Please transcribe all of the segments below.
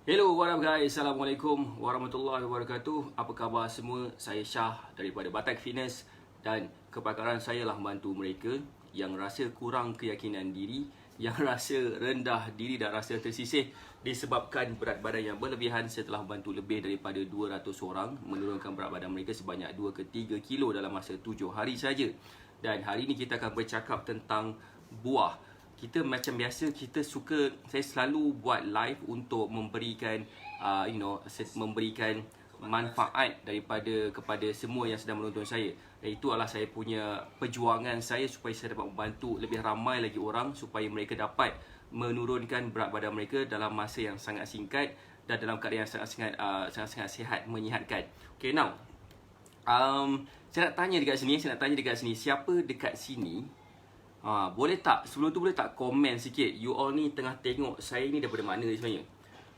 Hello, what up guys? Assalamualaikum warahmatullahi wabarakatuh. Apa khabar semua? Saya Syah daripada Batak Fitness dan kepakaran saya lah membantu mereka yang rasa kurang keyakinan diri, yang rasa rendah diri dan rasa tersisih disebabkan berat badan yang berlebihan. Setelah membantu lebih daripada 200 orang menurunkan berat badan mereka sebanyak 2 ke 3 kilo dalam masa 7 hari saja. Dan hari ini kita akan bercakap tentang buah. Kita macam biasa, saya selalu buat live untuk memberikan memberikan manfaat kepada semua yang sedang menonton saya. Dan itu adalah saya punya perjuangan saya supaya saya dapat membantu lebih ramai lagi orang supaya mereka dapat menurunkan berat badan mereka dalam masa yang sangat singkat dan dalam keadaan yang sangat sihat, menyihatkan. Okay, now saya nak tanya dekat sini, siapa dekat sini boleh tak, sebelum tu boleh tak komen sikit you all ni tengah tengok saya ni daripada mana sebenarnya?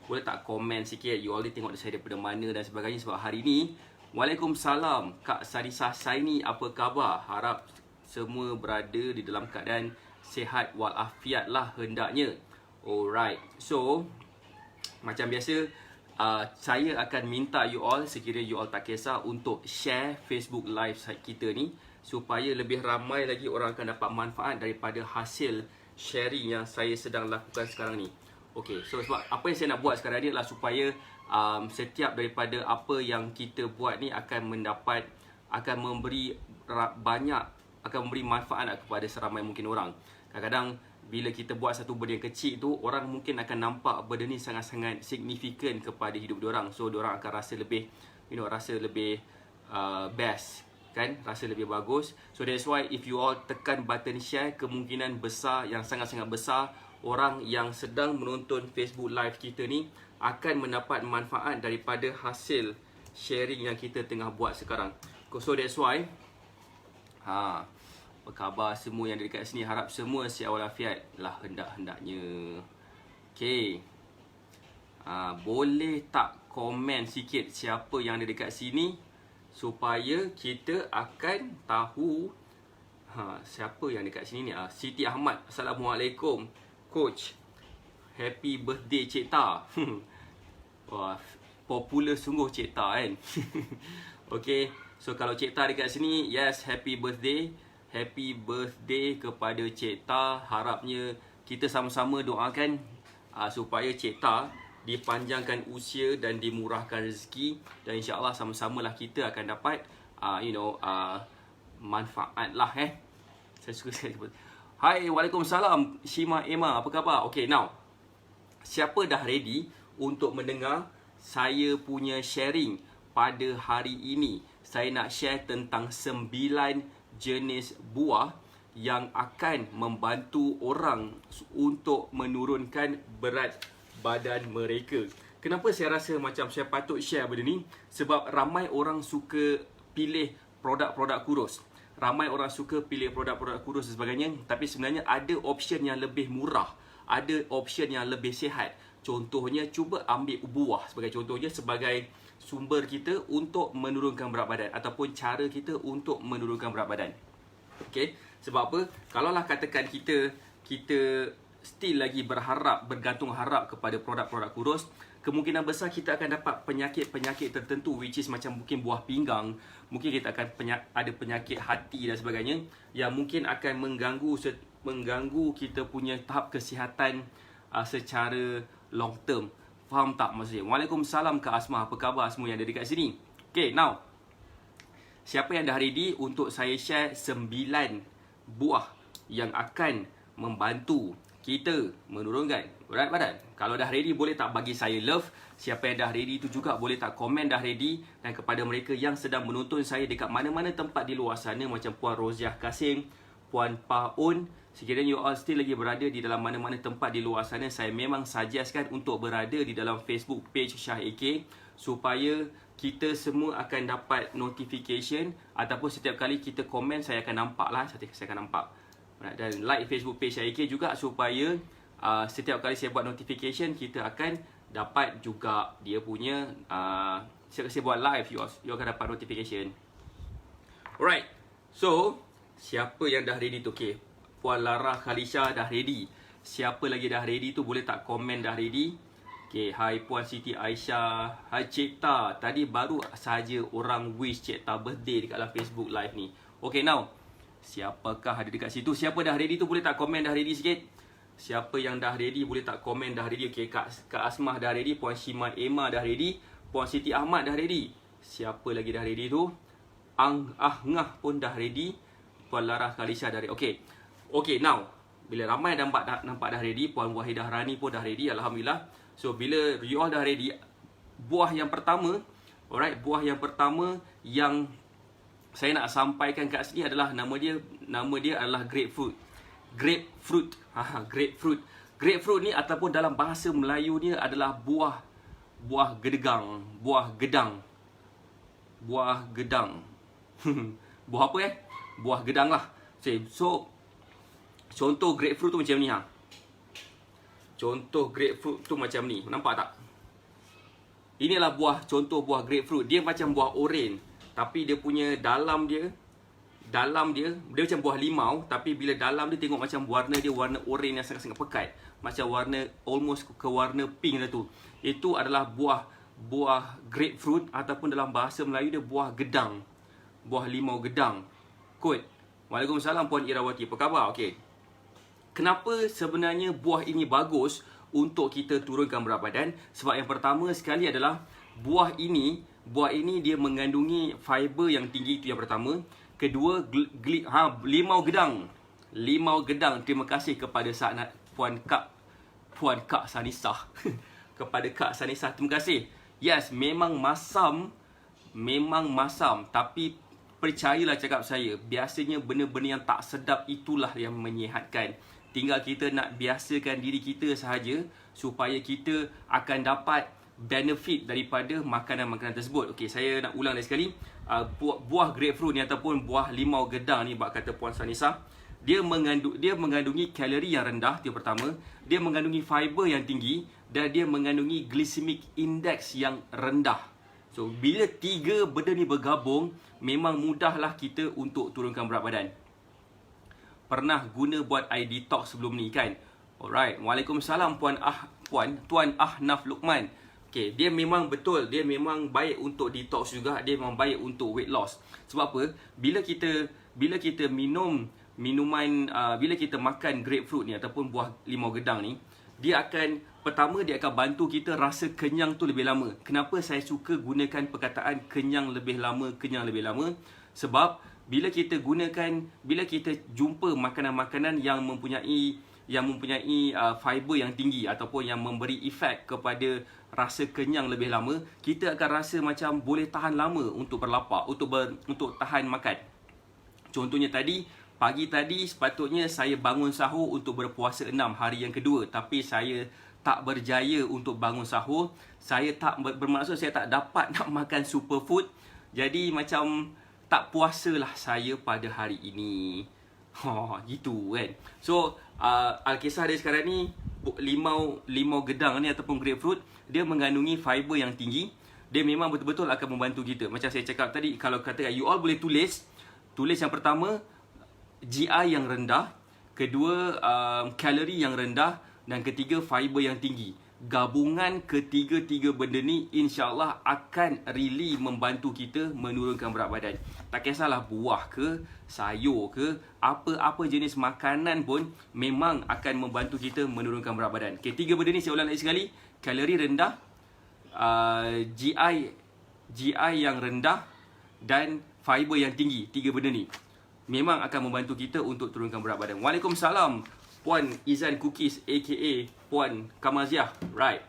Boleh tak komen sikit you all ni tengok saya daripada mana dan sebagainya. Sebab hari ni, Waalaikumsalam Kak Sarisah Saini, apa khabar? Harap semua berada di dalam keadaan sihat walafiat lah hendaknya. Alright, so macam biasa, saya akan minta you all, sekiranya you all tak kisah, untuk share Facebook Live kita ni supaya lebih ramai lagi orang akan dapat manfaat daripada hasil sharing yang saya sedang lakukan sekarang ni. Okay, so sebab apa yang saya nak buat sekarang ni adalah supaya setiap daripada apa yang kita buat ni akan memberi manfaat kepada seramai mungkin orang. Kadang-kadang bila kita buat satu benda yang kecil tu, orang mungkin akan nampak benda ni sangat-sangat signifikan kepada hidup diorang. So diorang akan rasa lebih best kan, rasa lebih bagus. So that's why if you all tekan button share, kemungkinan besar, yang sangat-sangat besar, orang yang sedang menonton Facebook Live kita ni akan mendapat manfaat daripada hasil sharing yang kita tengah buat sekarang. So that's why apa khabar semua yang dekat sini? Harap semua sihat walafiat lah hendak-hendaknya. Okay, boleh tak komen sikit siapa yang ada dekat sini supaya kita akan tahu siapa yang dekat sini ni. Siti Ahmad, Assalamualaikum Coach, happy birthday Cik Ta. Wah, popular sungguh Cik Ta kan. Okay, so kalau Cik Ta dekat sini, yes, happy birthday kepada Cik Ta. Harapnya kita sama-sama doakan supaya Cik Ta dipanjangkan usia dan dimurahkan rezeki, dan insya-Allah sama-samalah kita akan dapat manfaat lah Saya suka sekali. Hai, Waalaikumsalam Shima Emma, apa khabar? Okay, now siapa dah ready untuk mendengar saya punya sharing pada hari ini? Saya nak share tentang 9 jenis buah yang akan membantu orang untuk menurunkan berat badan mereka. Kenapa saya rasa macam saya patut share benda ni? Sebab ramai orang suka pilih produk-produk kurus. Ramai orang suka pilih produk-produk kurus dan sebagainya. Tapi sebenarnya ada option yang lebih murah. Ada option yang lebih sihat. Contohnya, cuba ambil buah sebagai sumber kita untuk menurunkan berat badan, ataupun cara kita untuk menurunkan berat badan. Okay? Sebab apa? Kalaulah katakan kita still lagi bergantung harap kepada produk-produk kurus, kemungkinan besar kita akan dapat penyakit tertentu, which is macam mungkin buah pinggang, mungkin kita akan ada penyakit hati dan sebagainya, yang mungkin akan mengganggu kita punya tahap kesihatan secara long term. Faham tak maksudnya? Waalaikumsalam Kak Asma, apa khabar semua yang ada dekat sini? Okay, now siapa yang dah ready untuk saya share 9 buah yang akan membantu kita menurunkan berat badan? Kalau dah ready, boleh tak bagi saya love? Siapa yang dah ready tu juga boleh tak komen dah ready? Dan kepada mereka yang sedang menonton saya dekat mana-mana tempat di luar sana, macam Puan Roziah Kasim, Puan Paun, sekiranya you all still lagi berada di dalam mana-mana tempat di luar sana, saya memang suggestkan untuk berada di dalam Facebook page Syah AK, supaya kita semua akan dapat notification, ataupun setiap kali kita komen saya akan nampak lah, saya akan nampak. Dan like Facebook page IK juga, supaya setiap kali saya buat notification, kita akan dapat juga dia punya setiap kali saya buat live, you akan dapat notification. Alright, so siapa yang dah ready tu? Okay, Puan Lara Khalisha dah ready. Siapa lagi dah ready tu boleh tak komen dah ready? Okay, hai Puan Siti Aisyah. Hai Cipta. Tadi baru saja orang wish Cipta birthday dekat dalam Facebook live ni. Okay, now. Siapakah ada dekat situ? Siapa dah ready tu boleh tak komen dah ready sikit? Siapa yang dah ready boleh tak komen dah ready? Okay, Kak Asmah dah ready. Puan Shima Emma dah ready. Puan Siti Ahmad dah ready. Siapa lagi dah ready tu? Ngah pun dah ready. Puan Lara Khalisha dah ready. Okay. Okay, now. Bila ramai nampak dah ready. Puan Wahidah Rani pun dah ready. Alhamdulillah. So, bila you all dah ready, buah yang pertama, alright, buah yang pertama yang saya nak sampaikan kat sini adalah nama dia adalah grapefruit. Grapefruit. Grapefruit. Grapefruit ni ataupun dalam bahasa Melayu ni adalah buah gedang. Buah gedang. Buah apa Buah gedang lah. So, contoh grapefruit tu macam ni Contoh grapefruit tu macam ni. Nampak tak? Inilah contoh buah grapefruit. Dia macam buah oren. Tapi dia punya dalam dia macam buah limau. Tapi bila dalam dia tengok macam warna dia warna oren yang sangat-sangat pekat. Macam warna almost ke warna pink dah tu. Itu adalah buah grapefruit ataupun dalam bahasa Melayu dia buah gedang. Buah limau gedang. Kot. Waalaikumsalam Puan Irawati. Apa khabar? Okey. Kenapa sebenarnya buah ini bagus untuk kita turunkan berat badan? Sebab yang pertama sekali adalah buah ini dia mengandungi fiber yang tinggi, itu yang pertama. Kedua, limau gedang. Limau gedang. Terima kasih kepada Puan Kak Sanisah. Kepada Kak Sanisah, terima kasih. Yes, memang masam. Tapi percayalah cakap saya, biasanya benda-benda yang tak sedap itulah yang menyihatkan. Tinggal kita nak biasakan diri kita sahaja supaya kita akan dapat benefit daripada makanan-makanan tersebut. Okey, saya nak ulang lagi sekali. Buah grapefruit ni ataupun buah limau gedang ni, bak kata Puan Sanisa, dia mengandungi kalori yang rendah, itu pertama. Dia mengandungi fiber yang tinggi dan dia mengandungi glycemic index yang rendah. So, bila tiga benda ni bergabung, memang mudahlah kita untuk turunkan berat badan. Pernah guna buat air detox sebelum ni kan? Alright. Waalaikumsalam Tuan Ahnaf Luqman. Okay, dia memang betul. Dia memang baik untuk detox juga. Dia memang baik untuk weight loss. Sebab apa? Bila kita minum minuman, bila kita makan grapefruit ni ataupun buah limau gedang ni, pertama dia akan bantu kita rasa kenyang tu lebih lama. Kenapa saya suka gunakan perkataan kenyang lebih lama? Sebab bila kita jumpa makanan-makanan yang mempunyai fiber yang tinggi ataupun yang memberi efek kepada rasa kenyang lebih lama, kita akan rasa macam boleh tahan lama untuk berlapar, untuk tahan makan. Contohnya pagi tadi sepatutnya saya bangun sahur untuk berpuasa 6 hari yang kedua, tapi saya tak berjaya untuk bangun sahur. Bermaksud saya tak dapat nak makan superfood. Jadi macam tak puasalah saya pada hari ini. Gitu kan. So, Alkisah dia sekarang ni, limau gedang ni ataupun grapefruit, dia mengandungi fiber yang tinggi. Dia memang betul-betul akan membantu kita. Macam saya cakap tadi, kalau katakan you all boleh tulis yang pertama, GI yang rendah. Kedua, kalori yang rendah. Dan ketiga, fiber yang tinggi. Gabungan ketiga-tiga benda ni insya-Allah akan really membantu kita menurunkan berat badan. Tak kisahlah buah ke, sayur ke, apa-apa jenis makanan pun memang akan membantu kita menurunkan berat badan. Okay, tiga benda ni saya ulang lagi sekali. Kalori rendah, GI yang rendah dan fiber yang tinggi. Tiga benda ni memang akan membantu kita untuk turunkan berat badan. Waalaikumsalam Puan Izan Cookies aka Puan Kamaziah. Right.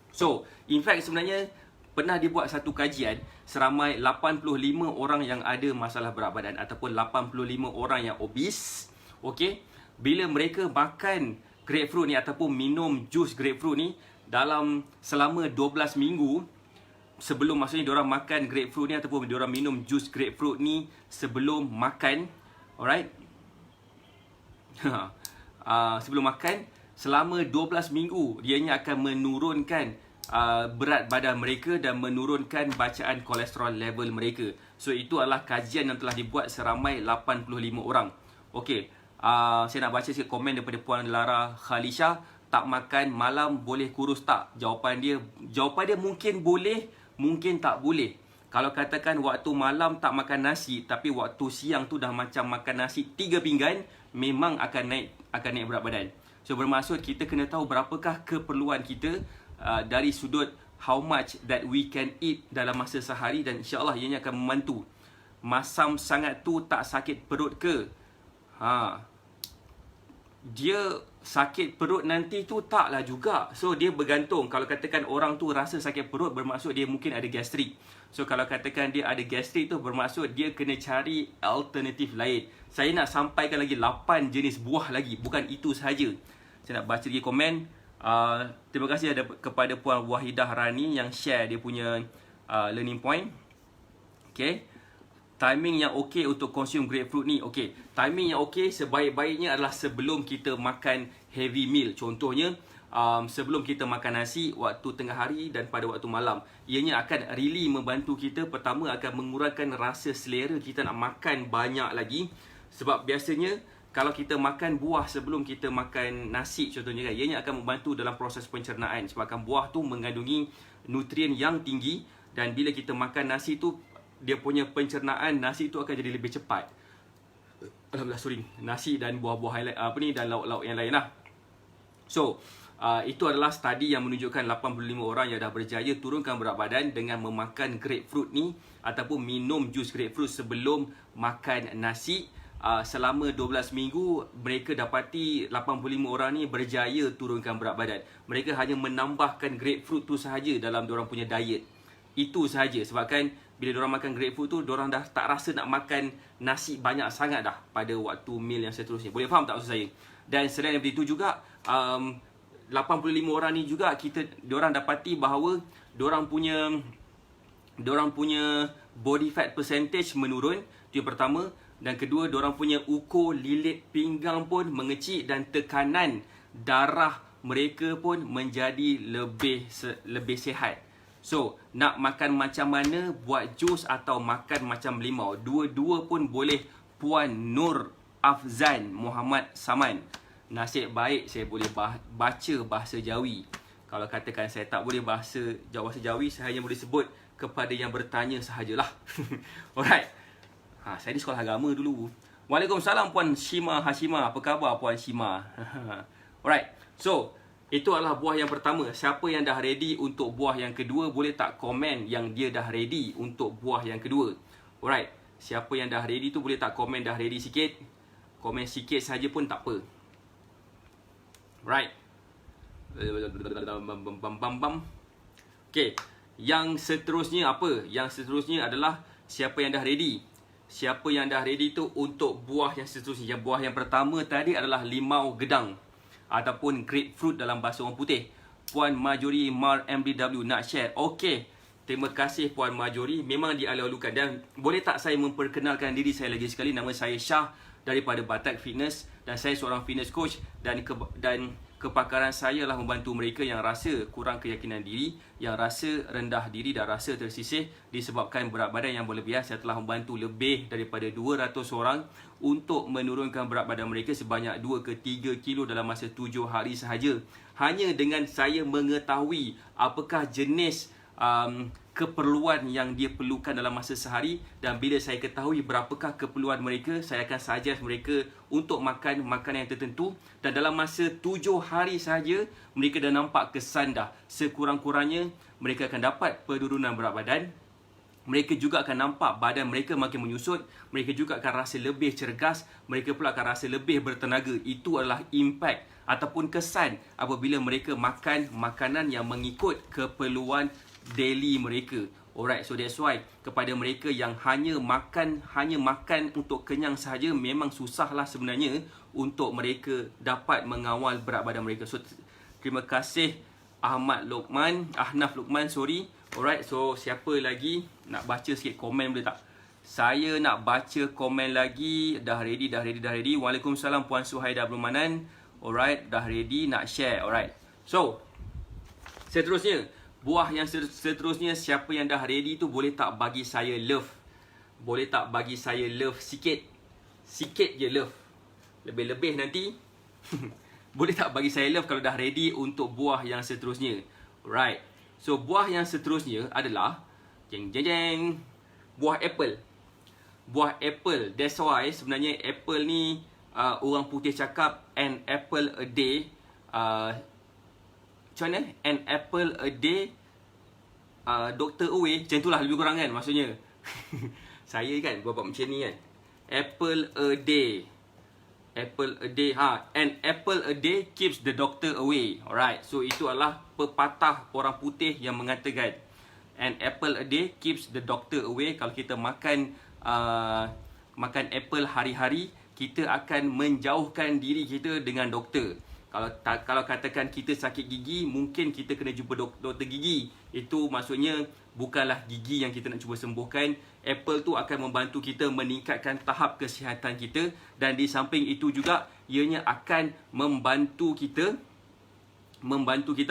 So, in fact sebenarnya pernah dibuat satu kajian seramai 85 orang yang ada masalah berat badan ataupun 85 orang yang obese. Okey, bila mereka makan grapefruit ni ataupun minum jus grapefruit ni selama 12 minggu sebelum, maksudnya diorang makan grapefruit ni ataupun diorang minum jus grapefruit ni sebelum makan. Alright. Sebelum makan selama 12 minggu dianya akan menurunkan berat badan mereka dan menurunkan bacaan kolesterol level mereka. So itu adalah kajian yang telah dibuat seramai 85 orang. Okey, saya nak baca sikit komen daripada Puan Lara Khalisha. tak makan malam boleh kurus tak? Jawapan dia mungkin boleh, mungkin tak boleh. Kalau katakan waktu malam tak makan nasi, tapi waktu siang tu dah macam makan nasi 3 pinggan, memang akan naik berat badan. So bermaksud kita kena tahu berapakah keperluan kita dari sudut how much that we can eat dalam masa sehari, dan insya-Allah ianya akan membantu. Masam sangat tu tak sakit perut ke? Dia sakit perut nanti tu taklah juga. So dia bergantung. Kalau katakan orang tu rasa sakit perut, bermaksud dia mungkin ada gastrik. So kalau katakan dia ada gastrik tu, bermaksud dia kena cari alternatif lain. Saya nak sampaikan lagi 8 jenis buah lagi, bukan itu sahaja. Saya nak baca lagi komen. Terima kasih kepada Puan Wahidah Rani yang share dia punya learning point. Okay. Timing yang okey untuk consume grapefruit ni. Okey, timing yang okey sebaik-baiknya adalah sebelum kita makan heavy meal. Contohnya, sebelum kita makan nasi waktu tengah hari dan pada waktu malam. Ianya akan really membantu kita. Pertama, akan mengurangkan rasa selera kita nak makan banyak lagi. Sebab biasanya kalau kita makan buah sebelum kita makan nasi contohnya kan, ianya akan membantu dalam proses pencernaan. Sebabkan buah tu mengandungi nutrien yang tinggi, dan bila kita makan nasi tu, dia punya pencernaan nasi tu akan jadi lebih cepat. Alhamdulillah, sorry. Nasi dan buah-buah dan lauk-lauk yang lain lah. So, itu adalah study yang menunjukkan 85 orang yang dah berjaya turunkan berat badan dengan memakan grapefruit ni ataupun minum jus grapefruit sebelum makan nasi. Selama 12 minggu, mereka dapati 85 orang ni berjaya turunkan berat badan. Mereka hanya menambahkan grapefruit tu sahaja dalam diorang punya diet. Itu sahaja. Sebabkan bila diorang makan grapefruit tu, diorang dah tak rasa nak makan nasi banyak sangat dah pada waktu meal yang seterusnya. Boleh faham tak maksud saya? Dan selain daripada itu juga, 85 orang ni juga diorang dapati bahawa diorang punya body fat percentage menurun. Itu yang pertama. Dan kedua, diorang punya ukur lilit pinggang pun mengecil, dan tekanan darah mereka pun menjadi lebih sihat. So, nak makan macam mana, buat jus atau makan macam limau, dua-dua pun boleh. Puan Nur Afzan Muhammad Saman. Nasib baik saya boleh baca bahasa Jawi. Kalau katakan saya tak boleh bahasa Jawi, saya hanya boleh sebut kepada yang bertanya sahajalah. Alright. Saya di sekolah agama dulu. Waalaikumsalam Puan Shima Hashima. Apa khabar Puan Shima? Alright. So, itu adalah buah yang pertama. Siapa yang dah ready untuk buah yang kedua, boleh tak komen yang dia dah ready untuk buah yang kedua. Alright. Siapa yang dah ready tu boleh tak komen dah ready sikit. Komen sikit saja pun tak apa. Right. Okay. Yang seterusnya apa? Yang seterusnya adalah siapa yang dah ready. Siapa yang dah ready tu untuk buah yang seterusnya. Buah yang pertama tadi adalah limau gedang ataupun grapefruit dalam bahasa orang putih. Puan Majori Mar MDW nak share. Okey. Terima kasih Puan Majori. Memang dialu-alukan. Dan boleh tak saya memperkenalkan diri saya lagi sekali. Nama saya Shah daripada Batak Fitness. Dan saya seorang fitness coach. Dan kepakaran saya lah membantu mereka yang rasa kurang keyakinan diri, yang rasa rendah diri dan rasa tersisih disebabkan berat badan yang berlebihan. Saya telah membantu lebih daripada 200 orang untuk menurunkan berat badan mereka sebanyak 2 ke 3 kilo dalam masa 7 hari sahaja. Hanya dengan saya mengetahui apakah jenis keperluan yang dia perlukan dalam masa sehari, dan bila saya ketahui berapakah keperluan mereka, saya akan suggest mereka untuk makan makanan yang tertentu, dan dalam masa 7 hari sahaja mereka dah nampak kesan dah. Sekurang-kurangnya mereka akan dapat penurunan berat badan. Mereka juga akan nampak badan mereka makin menyusut. Mereka juga akan rasa lebih cergas. Mereka pula akan rasa lebih bertenaga. Itu adalah impact ataupun kesan apabila mereka makan makanan yang mengikut keperluan daily mereka. Alright, so that's why kepada mereka yang hanya makan untuk kenyang sahaja, memang susahlah sebenarnya untuk mereka dapat mengawal berat badan mereka. So terima kasih Ahnaf Luqman, sorry. Alright, so siapa lagi nak baca sikit komen boleh tak? Saya nak baca komen lagi. Dah ready. Waalaikumsalam Puan Suhaida Abdulmanan. Alright, dah ready nak share. Alright. So, seterusnya, buah yang seterusnya, siapa yang dah ready tu boleh tak bagi saya love? Boleh tak bagi saya love sikit? Sikit je love. Lebih-lebih nanti boleh tak bagi saya love kalau dah ready untuk buah yang seterusnya. Right. So buah yang seterusnya adalah buah apple. Buah apple. That's why sebenarnya apple ni orang putih cakap an apple a day. Macam mana? An apple a day doctor away. Macam itulah lebih kurang kan maksudnya. Saya kan buat macam ni kan. Apple a day. Apple a day. An apple a day keeps the doctor away. Alright. So itu adalah pepatah orang putih yang mengatakan an apple a day keeps the doctor away. Kalau kita makan makan apple hari-hari, kita akan menjauhkan diri kita dengan doktor. Kalau katakan kita sakit gigi, mungkin kita kena jumpa doktor gigi. Itu maksudnya bukanlah gigi yang kita nak cuba sembuhkan. Apple tu akan membantu kita meningkatkan tahap kesihatan kita. Dan di samping itu juga, ianya akan membantu kita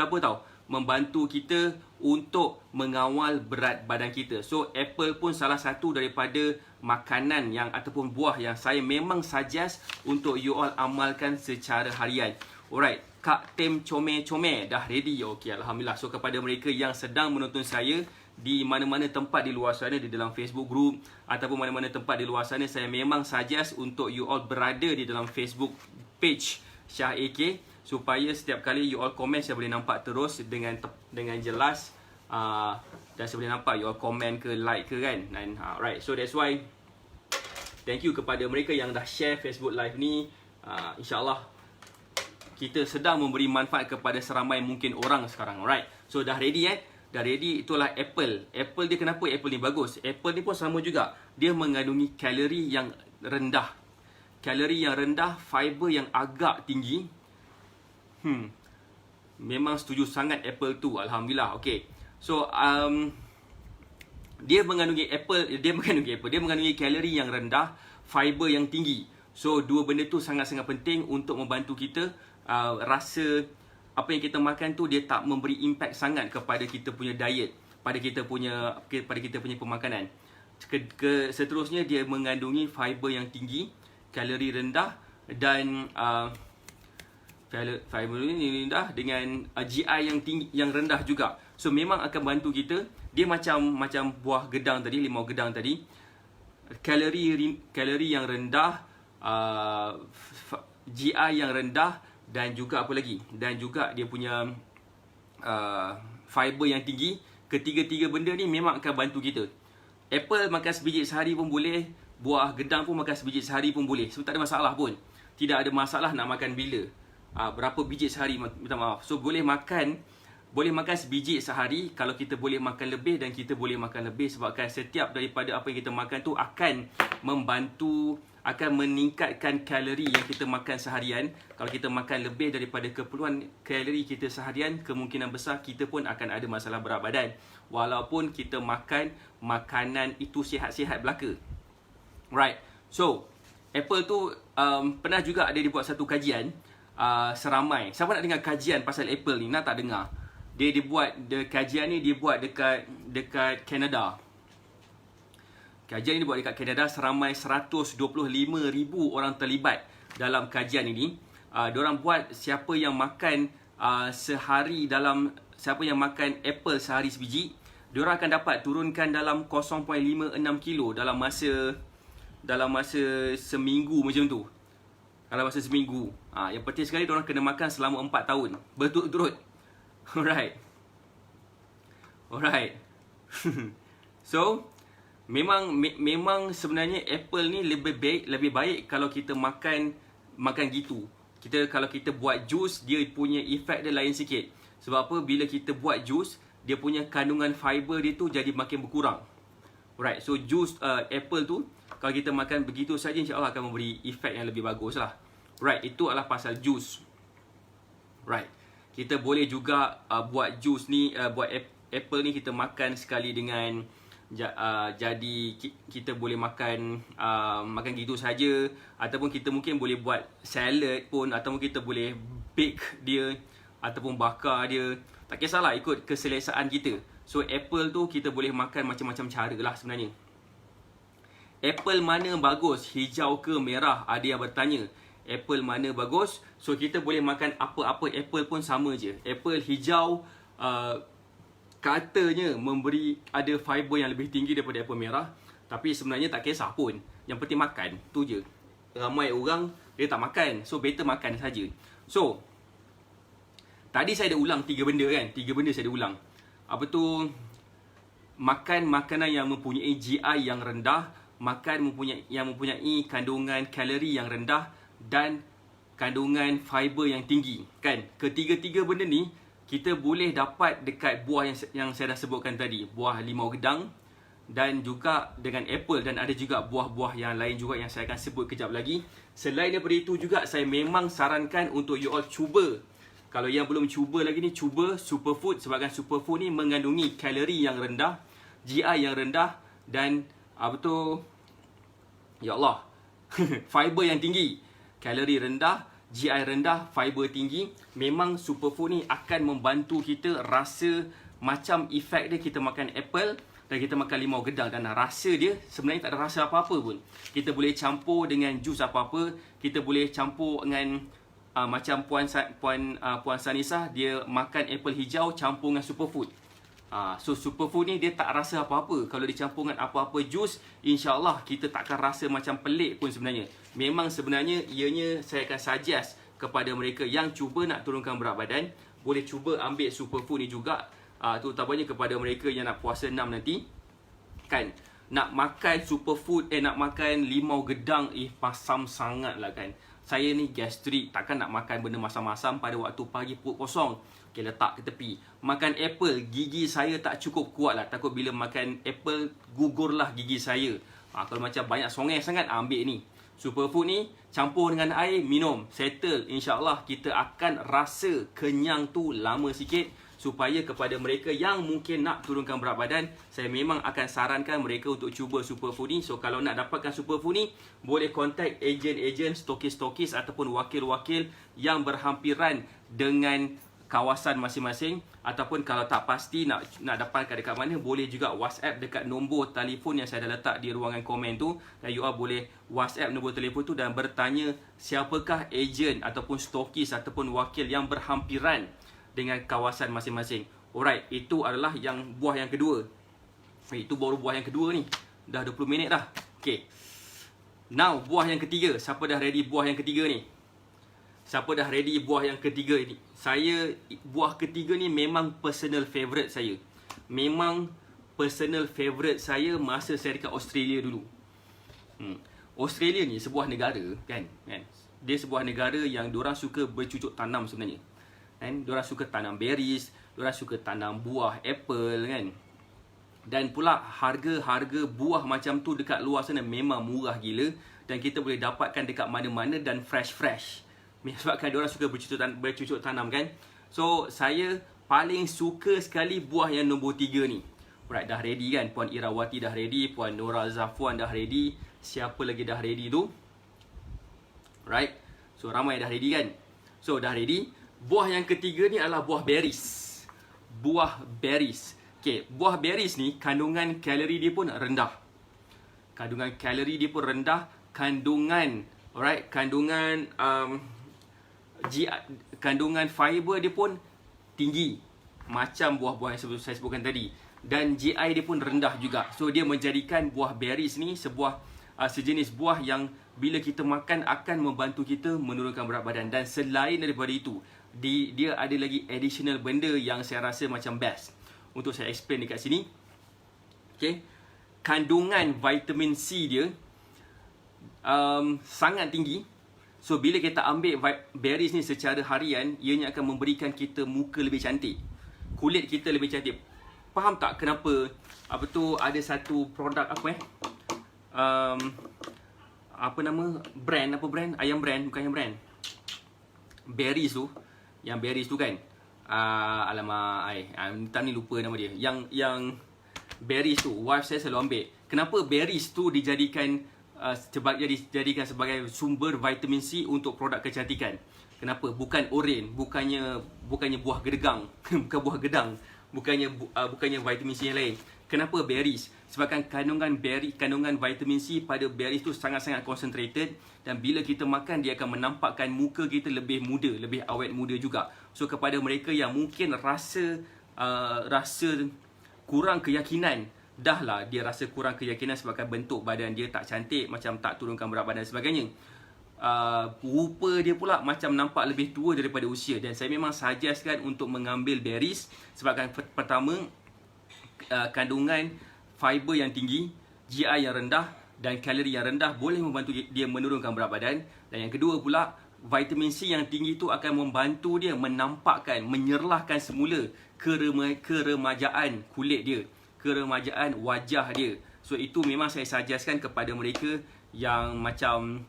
apa tau? Membantu kita untuk mengawal berat badan kita. So apple pun salah satu daripada makanan yang ataupun buah yang saya memang suggest untuk you all amalkan secara harian. Alright, Kak Tem Comel dah ready. Okey, alhamdulillah. So kepada mereka yang sedang menonton saya di mana-mana tempat di luar sana, di dalam Facebook group ataupun mana-mana tempat di luar sana, saya memang suggest untuk you all berada di dalam Facebook page Syah AK, supaya setiap kali you all komen saya boleh nampak terus dengan jelas, dan saya boleh nampak you all komen ke, like ke kan. Dan right, so that's why thank you kepada mereka yang dah share Facebook live ni. InsyaAllah kita sedang memberi manfaat kepada seramai mungkin orang sekarang. Alright, so dah ready dah ready. Itulah apple. Apple dia, kenapa apple ni bagus? Apple ni pun sama juga, dia mengandungi kalori yang rendah. Kalori yang rendah, fiber yang agak tinggi. Memang setuju sangat apple tu, alhamdulillah. Okay, so dia mengandungi kalori yang rendah, fiber yang tinggi. So dua benda tu sangat-sangat penting untuk membantu kita rasa apa yang kita makan tu dia tak memberi impact sangat kepada kita punya diet, pada kita punya pemakanan. Seterusnya dia mengandungi fiber yang tinggi, kalori rendah, dan fiber ini rendah dengan GI yang tinggi, yang rendah juga. So memang akan bantu kita. Dia macam buah gedang tadi, limau gedang tadi. Kalori yang rendah, GI yang rendah, dan juga apa lagi? Dan juga dia punya fiber yang tinggi. Ketiga-tiga benda ni memang akan bantu kita. Apple makan sebiji sehari pun boleh, buah gedang pun makan sebiji sehari pun boleh. So tak ada masalah pun. Tidak ada masalah nak makan bila, berapa biji sehari, minta maaf. So boleh makan sebiji sehari kalau kita boleh makan lebih, dan kita boleh makan lebih sebabkan setiap daripada apa yang kita makan tu akan membantu, akan meningkatkan kalori yang kita makan seharian. Kalau kita makan lebih daripada keperluan kalori kita seharian, kemungkinan besar kita pun akan ada masalah berat badan. Walaupun kita makan makanan itu sihat-sihat belaka. Right. So, Apple tu pernah juga ada dibuat satu kajian seramai. Siapa nak dengar kajian pasal Apple ni? Nak tak dengar? Kajian ni dibuat dekat Canada. Kajian ini dibuat dekat Canada, seramai 125,000 orang terlibat dalam kajian ini. Diorang buat siapa yang makan siapa yang makan apple sehari sebiji, diorang akan dapat turunkan dalam 0.56 kilo dalam masa seminggu macam tu. Dalam masa seminggu. Yang penting sekali diorang kena makan selama 4 tahun berturut-turut. Alright. So memang sebenarnya apple ni lebih baik kalau kita makan gitu. Kalau kita buat jus, dia punya efek dia lain sikit. Sebab apa? Bila kita buat jus, dia punya kandungan fiber dia tu jadi makin berkurang. Right. So jus apple tu kalau kita makan begitu saja, insya-Allah akan memberi efek yang lebih bagus lah. Right. Itu adalah pasal jus. Right. Kita boleh juga buat jus ni, buat apple ni kita makan sekali dengan jadi kita boleh makan gitu saja, ataupun kita mungkin boleh buat salad pun, ataupun kita boleh bake dia ataupun bakar dia. Tak kisahlah, ikut keselesaan kita. So apple tu kita boleh makan macam-macam cara lah sebenarnya. Apple mana bagus, hijau ke merah? Ada yang bertanya. apple mana bagus. So kita boleh makan apa-apa apple pun sama je. Apple hijau katanya ada fiber yang lebih tinggi daripada apple merah, tapi sebenarnya tak kisah pun. Yang penting makan, tu je. Ramai orang dia tak makan, so better makan saja. So tadi saya ada ulang 3 benda kan. 3 benda saya ada ulang. Apa tu? Makan makanan yang mempunyai GI yang rendah, makan yang mempunyai kandungan kalori yang rendah, dan kandungan fiber yang tinggi. Kan? Ketiga-tiga benda ni kita boleh dapat dekat buah yang saya dah sebutkan tadi. Buah limau gedang dan juga dengan apple, dan ada juga buah-buah yang lain juga yang saya akan sebut kejap lagi. Selain daripada itu juga, saya memang sarankan untuk you all cuba. Kalau yang belum cuba lagi ni, cuba superfood. Sebabkan superfood ni mengandungi kalori yang rendah, GI yang rendah, dan apa tu, ya Allah, fiber yang tinggi. Kalori rendah, GI rendah, fiber tinggi. Memang superfood ni akan membantu kita rasa macam efek dia kita makan apple dan kita makan limau gedang. Dan rasa dia sebenarnya tak ada rasa apa-apa pun. Kita boleh campur dengan jus apa-apa. Kita boleh campur dengan macam Puan Sanisa, dia makan apple hijau campur dengan superfood. So superfood ni dia tak rasa apa-apa. Kalau dicampur dengan apa-apa jus, insya-Allah kita takkan rasa macam pelik pun sebenarnya. Memang sebenarnya ianya saya akan suggest kepada mereka yang cuba nak turunkan berat badan, boleh cuba ambil superfood ni juga. Terutamanya kepada mereka yang nak puasa 6 nanti. Kan? Nak makan superfood, nak makan limau gedang, pasam sangat lah kan. Saya ni gastrik, takkan nak makan benda masam-masam pada waktu pagi perut kosong. Okay, letak ke tepi. Makan apple, gigi saya tak cukup kuat lah. Takut bila makan apple, gugurlah gigi saya. Kalau macam banyak songeh sangat, ambil ni. Superfood ni, campur dengan air, minum. Settle, insyaAllah kita akan rasa kenyang tu lama sikit. Supaya kepada mereka yang mungkin nak turunkan berat badan, saya memang akan sarankan mereka untuk cuba superfood ni. So kalau nak dapatkan superfood ni, boleh contact ejen-ejen, stokis-stokis ataupun wakil-wakil yang berhampiran dengan kawasan masing-masing. Ataupun kalau tak pasti nak dapatkan dekat mana, boleh juga WhatsApp dekat nombor telefon yang saya dah letak di ruangan komen tu. Dan you all boleh WhatsApp nombor telefon tu dan bertanya siapakah ejen ataupun stokis ataupun wakil yang berhampiran dengan kawasan masing-masing. Alright, itu adalah buah yang kedua. Itu baru buah yang kedua ni. Dah 20 minit dah. Okay. Now, buah yang ketiga. Siapa dah ready buah yang ketiga ni? Siapa dah ready buah yang ketiga ni? Buah ketiga ni memang personal favourite saya. Memang personal favourite saya masa saya dekat Australia dulu. Australia ni sebuah negara kan? Dia sebuah negara yang diorang suka bercucuk tanam sebenarnya. Diorang suka tanam berries, diorang suka tanam buah apple kan. Dan pula harga buah macam tu dekat luar sana memang murah gila. Dan kita boleh dapatkan dekat mana-mana dan fresh. Sebabkan diorang suka bercucuk tanam kan. So saya paling suka sekali buah yang nombor 3 ni. Alright, dah ready kan? Puan Irawati dah ready, Puan Nora Zafwan dah ready. Siapa lagi dah ready tu? Right. So ramai dah ready kan? So dah ready. Buah yang ketiga ni adalah buah berries. Buah berries. Okay, buah berries ni kandungan kalori dia pun rendah. Kandungan kalori dia pun rendah. Kandungan fiber dia pun tinggi. Macam buah-buah yang saya sebutkan tadi. Dan GI dia pun rendah juga. So dia menjadikan buah berries ni sejenis buah yang bila kita makan akan membantu kita menurunkan berat badan. Dan selain daripada itu, dia ada lagi additional benda yang saya rasa macam best untuk saya explain dekat sini. Okay. Kandungan vitamin C dia sangat tinggi. So bila kita ambil berries ni secara harian, ianya akan memberikan kita muka lebih cantik, kulit kita lebih cantik. Faham tak kenapa ada satu produk brand ayam brand, bukan ayam brand, berries tu kan. Ni lupa nama dia. Yang berries tu, wife saya selalu ambil. Kenapa berries tu dijadikan sebagai sumber vitamin C untuk produk kecantikan? Kenapa? Bukan oren, bukannya buah gedang, bukan buah gedang, bukannya vitamin C yang lain. Kenapa berries? Sebabkan kandungan vitamin C pada berries tu sangat-sangat concentrated, dan bila kita makan dia akan menampakkan muka kita lebih muda, lebih awet muda juga. So kepada mereka yang mungkin rasa kurang keyakinan, dah lah dia rasa kurang keyakinan sebabkan bentuk badan dia tak cantik, macam tak turunkan berat badan dan sebagainya, rupa dia pula macam nampak lebih tua daripada usia. Dan saya memang suggestkan untuk mengambil berries sebabkan pertama, kandungan fiber yang tinggi, GI yang rendah dan kalori yang rendah boleh membantu dia menurunkan berat badan. Dan yang kedua pula, vitamin C yang tinggi tu akan membantu dia menampakkan, menyerlahkan semula keremajaan kulit dia, keremajaan wajah dia. So itu memang saya suggestkan kepada mereka yang macam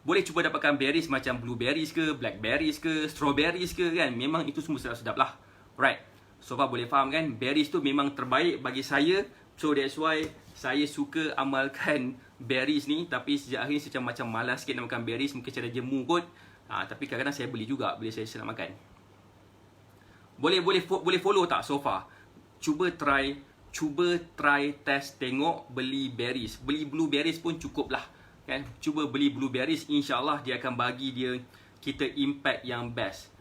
boleh cuba dapatkan berries macam blueberries ke, blackberries ke, strawberries ke kan. Memang itu semua sedap-sedap lah. Right. So far boleh faham kan, berries tu memang terbaik bagi saya. So that's why saya suka amalkan berries ni. Tapi sejak hari ni saya macam malas sikit nak makan berries, mungkin cara jemu kot. Tapi kadang-kadang saya beli juga bila saya nak makan. Boleh follow tak so far? Cuba try test tengok beli berries. Beli blueberries pun cukup lah kan. Cuba beli blueberries, insyaAllah dia akan bagi kita impact yang best,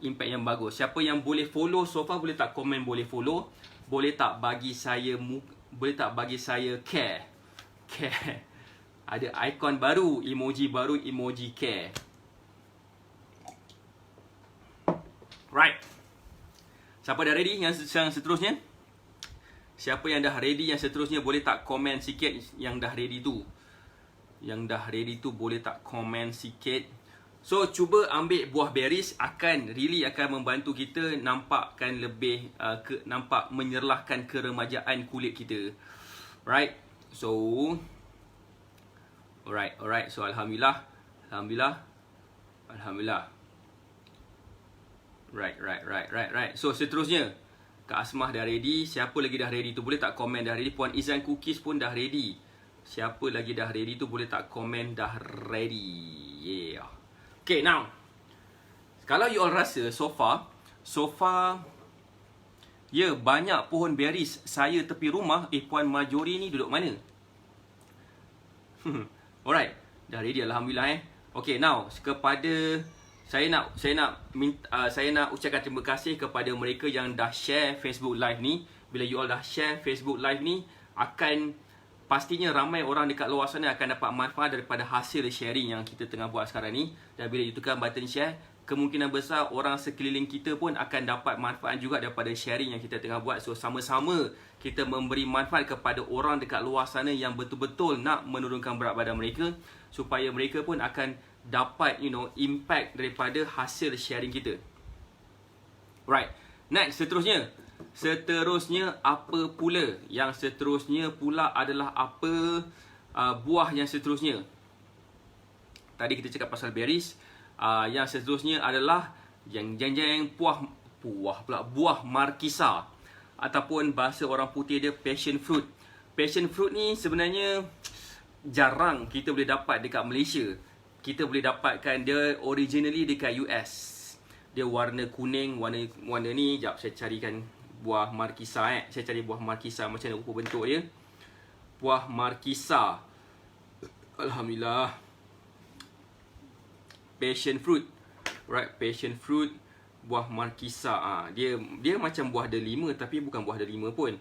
impact yang bagus. Siapa yang boleh follow so far, boleh tak komen boleh follow? Boleh tak bagi saya care? Ada ikon baru, emoji care. Right. Siapa dah ready yang seterusnya? Siapa yang dah ready yang seterusnya, boleh tak komen sikit yang dah ready tu? Yang dah ready tu boleh tak komen sikit? So cuba ambil buah berries, akan membantu kita nampakkan lebih nampak menyerlahkan keremajaan kulit kita. Right. So alright. So alhamdulillah. Right. So seterusnya, Kak Asmah dah ready. Siapa lagi dah ready tu boleh tak komen dah ready? Puan Izan Cookies pun dah ready. Siapa lagi dah ready tu boleh tak komen dah ready. Yeah. Okay, now kalau you all rasa so far ya, banyak pohon berries saya tepi rumah. Puan Majori ni duduk mana? Alright, dah ready alhamdulillah. Okay, now kepada saya nak ucapkan terima kasih kepada mereka yang dah share Facebook Live ni. Bila you all dah share Facebook Live ni, pastinya ramai orang dekat luar sana akan dapat manfaat daripada hasil sharing yang kita tengah buat sekarang ni. Dan bila you tekan button share, kemungkinan besar orang sekeliling kita pun akan dapat manfaat juga daripada sharing yang kita tengah buat. So sama-sama kita memberi manfaat kepada orang dekat luar sana yang betul-betul nak menurunkan berat badan mereka, supaya mereka pun akan dapat impact daripada hasil sharing kita. Right. Next, Seterusnya apa pula? Yang seterusnya pula adalah apa buah yang seterusnya? Tadi kita cakap pasal berries. Yang seterusnya adalah buah markisa, ataupun bahasa orang putih dia passion fruit. Passion fruit ni sebenarnya jarang kita boleh dapat dekat Malaysia. Kita boleh dapatkan dia originally dekat US. Dia warna kuning, warna ni. Sekejap saya carikan buah markisa. Saya cari buah markisa macam mana rupa bentuk dia. Buah markisa. Alhamdulillah. Passion fruit. Right, passion fruit, buah markisa. Dia macam buah delima tapi bukan buah delima pun.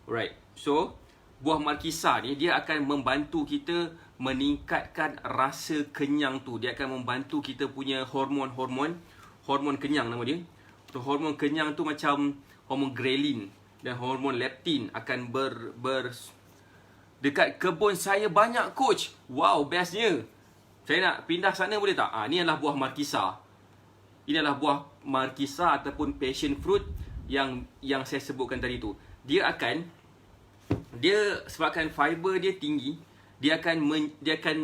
Right. So, buah markisa ni dia akan membantu kita meningkatkan rasa kenyang tu. Dia akan membantu kita punya hormon kenyang nama dia. Hormon kenyang tu macam hormon ghrelin dan hormon leptin akan dekat kebun saya banyak coach. Wow, bestnya. Saya nak pindah sana boleh tak? Ni adalah buah markisa. Ini adalah buah markisa ataupun passion fruit yang saya sebutkan tadi tu. Dia sebabkan fiber dia tinggi, dia akan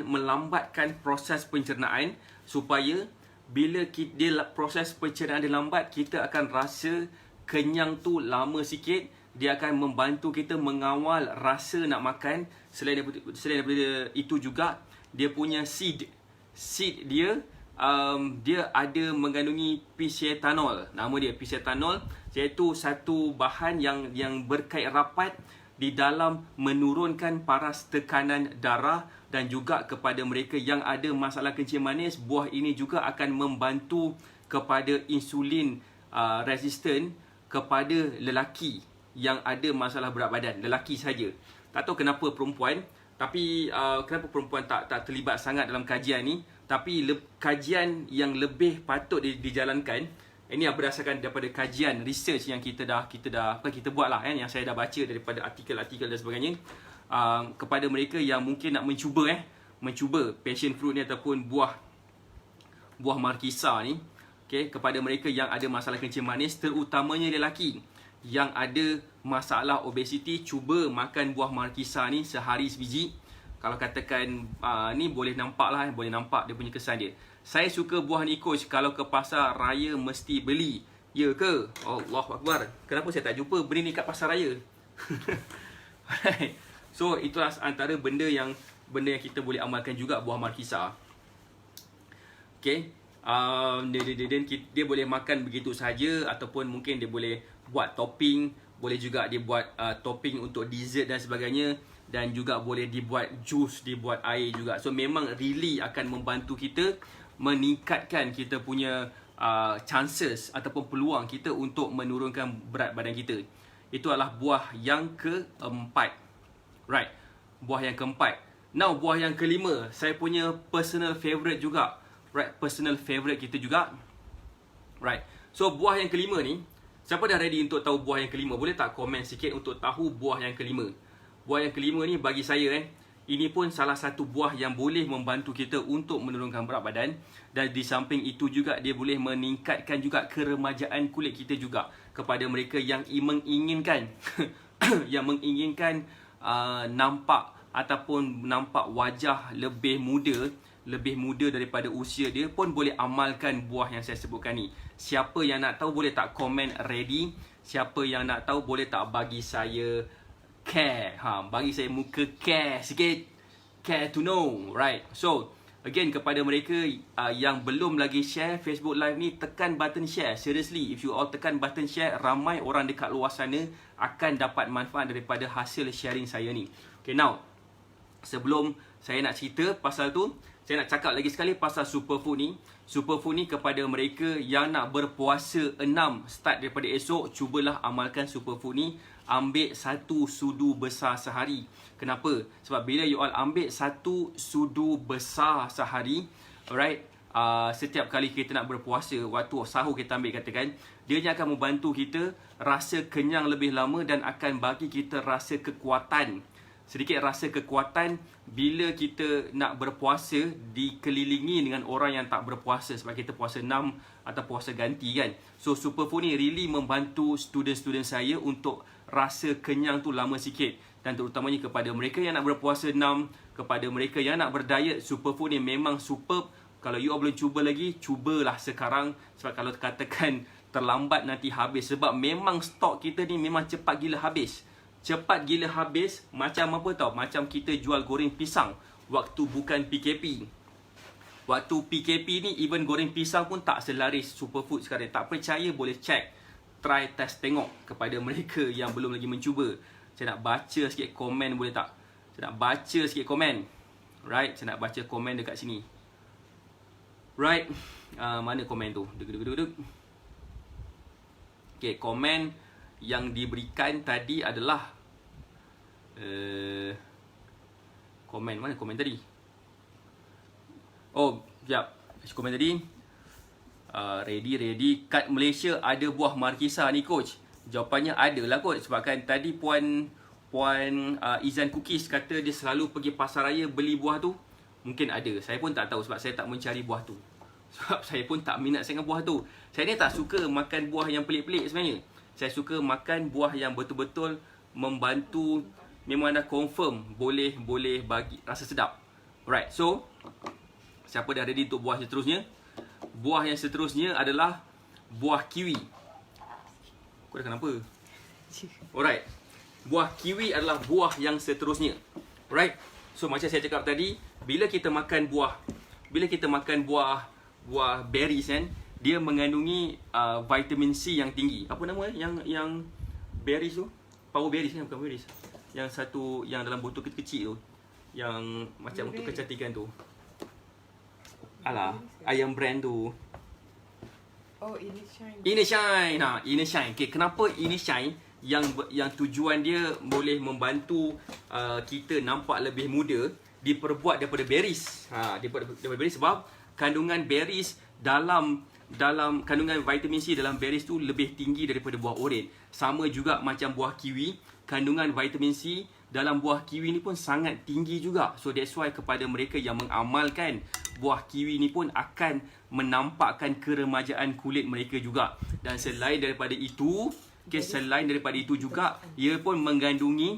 melambatkan proses pencernaan, supaya bila proses pencernaan dia lambat, kita akan rasa kenyang tu lama sikit. Dia akan membantu kita mengawal rasa nak makan. Selain daripada itu juga, dia punya seed dia ada mengandungi pisietanol. Nama dia pisietanol, iaitu satu bahan yang berkait rapat di dalam menurunkan paras tekanan darah, dan juga kepada mereka yang ada masalah kencing manis, buah ini juga akan membantu kepada insulin resistant kepada lelaki yang ada masalah berat badan, lelaki saja. Tak tahu kenapa perempuan, tapi kenapa perempuan tak terlibat sangat dalam kajian ni. Tapi kajian yang lebih patut dijalankan, ini berdasarkan daripada kajian research yang kita buat lah, yang saya dah baca daripada artikel-artikel dan sebagainya. Kepada mereka yang mungkin nak mencuba passion fruit ni ataupun buah markisa ni, okay, kepada mereka yang ada masalah kencing manis, terutamanya lelaki yang ada masalah obesiti, cuba makan buah markisa ni sehari sebiji. Kalau katakan ni boleh nampak lah, boleh nampak dia punya kesan dia. Saya suka buah ni coach, kalau ke pasar raya mesti beli. Ya ke? Allahuakbar. Kenapa saya tak jumpa benda ni kat pasar raya? So itulah antara benda yang kita boleh amalkan juga, buah markisa. Okay. Dia boleh makan begitu saja, ataupun mungkin dia boleh buat topping, boleh juga dia buat topping untuk dessert dan sebagainya, dan juga boleh dibuat jus, dibuat air juga. So memang really akan membantu kita meningkatkan kita punya chances ataupun peluang kita untuk menurunkan berat badan kita. Itu adalah buah yang keempat. Right, buah yang keempat. Now buah yang kelima, saya punya personal favourite juga. Right, personal favourite kita juga. Right, so buah yang kelima ni, siapa dah ready untuk tahu buah yang kelima? Boleh tak komen sikit untuk tahu buah yang kelima? Buah yang kelima ni bagi saya ini pun salah satu buah yang boleh membantu kita untuk menurunkan berat badan. Dan di samping itu juga dia boleh meningkatkan juga keremajaan kulit kita juga. Kepada mereka yang menginginkan nampak ataupun nampak wajah lebih muda daripada usia dia, pun boleh amalkan buah yang saya sebutkan ni. Siapa yang nak tahu boleh tak komen ready? Siapa yang nak tahu boleh tak bagi saya care, bagi saya muka care sikit, care to know, right? So again, kepada mereka yang belum lagi share Facebook Live ni, tekan button share. Seriously, if you all tekan button share, ramai orang dekat luar sana akan dapat manfaat daripada hasil sharing saya ni. Okay, now sebelum saya nak cerita pasal tu, saya nak cakap lagi sekali pasal superfood ni. Superfood ni kepada mereka yang nak berpuasa 6 start daripada esok, cubalah amalkan superfood ni. Ambil 1 sudu besar sehari. Kenapa? Sebab bila you all ambil 1 sudu besar sehari, alright, setiap kali kita nak berpuasa, waktu sahur kita ambil katakan, dia akan membantu kita rasa kenyang lebih lama dan akan bagi kita rasa kekuatan. Sedikit rasa kekuatan bila kita nak berpuasa dikelilingi dengan orang yang tak berpuasa, sebab kita puasa 6 atau puasa ganti kan. So superfood ni really membantu student-student saya untuk rasa kenyang tu lama sikit. Dan terutamanya kepada mereka yang nak berpuasa 6, kepada mereka yang nak berdiet, superfood ni memang superb. Kalau you all belum cuba lagi, cubalah sekarang. Sebab kalau katakan terlambat nanti habis. Sebab memang stok kita ni memang cepat gila habis. Cepat gila habis, macam apa tau? Macam kita jual goreng pisang waktu bukan PKP. Waktu PKP ni, even goreng pisang pun tak selaris superfood sekarang. Tak percaya boleh check, try test tengok kepada mereka yang belum lagi mencuba. Saya nak baca sikit komen, boleh tak? Saya nak baca sikit komen. Right, saya nak baca komen dekat sini. Right, mana komen tu? Okay, komen yang diberikan tadi adalah komen, mana komen tadi? Oh, sekejap. Komen tadi, ready. Kat Malaysia ada buah markisa ni coach? Jawapannya ada lah coach. Sebabkan tadi Puan Izan Cookies kata dia selalu pergi pasar raya beli buah tu. Mungkin ada, saya pun tak tahu sebab saya tak mencari buah tu. Sebab saya pun tak minat sangat buah tu. Saya ni tak suka makan buah yang pelik-pelik sebenarnya. Saya suka makan buah yang betul-betul membantu, memang dah confirm boleh bagi rasa sedap. Alright, so siapa dah ready untuk buah seterusnya? Buah yang seterusnya adalah buah kiwi. Kau dah kenapa? Alright, buah kiwi adalah buah yang seterusnya. Alright, so macam saya cakap tadi, bila kita makan buah berries kan, dia mengandungi vitamin C yang tinggi. Apa nama yang berries tu? Power berries kan, bukan berries. Yang satu yang dalam botol kecil tu. Yang macam untuk kecantikan tu. Alah, ayam brand tu. Oh, ini shine. Ini shine. Nah, ini shine. Okay, kenapa ini shine? Yang tujuan dia boleh membantu kita nampak lebih muda, diperbuat daripada berries. Daripada berries sebab kandungan berries dalam kandungan vitamin C dalam berries tu lebih tinggi daripada buah oren. Sama juga macam buah kiwi, kandungan vitamin C dalam buah kiwi ni pun sangat tinggi juga. So that's why kepada mereka yang mengamalkan, buah kiwi ni pun akan menampakkan keremajaan kulit mereka juga. Dan selain daripada itu, juga ia pun mengandungi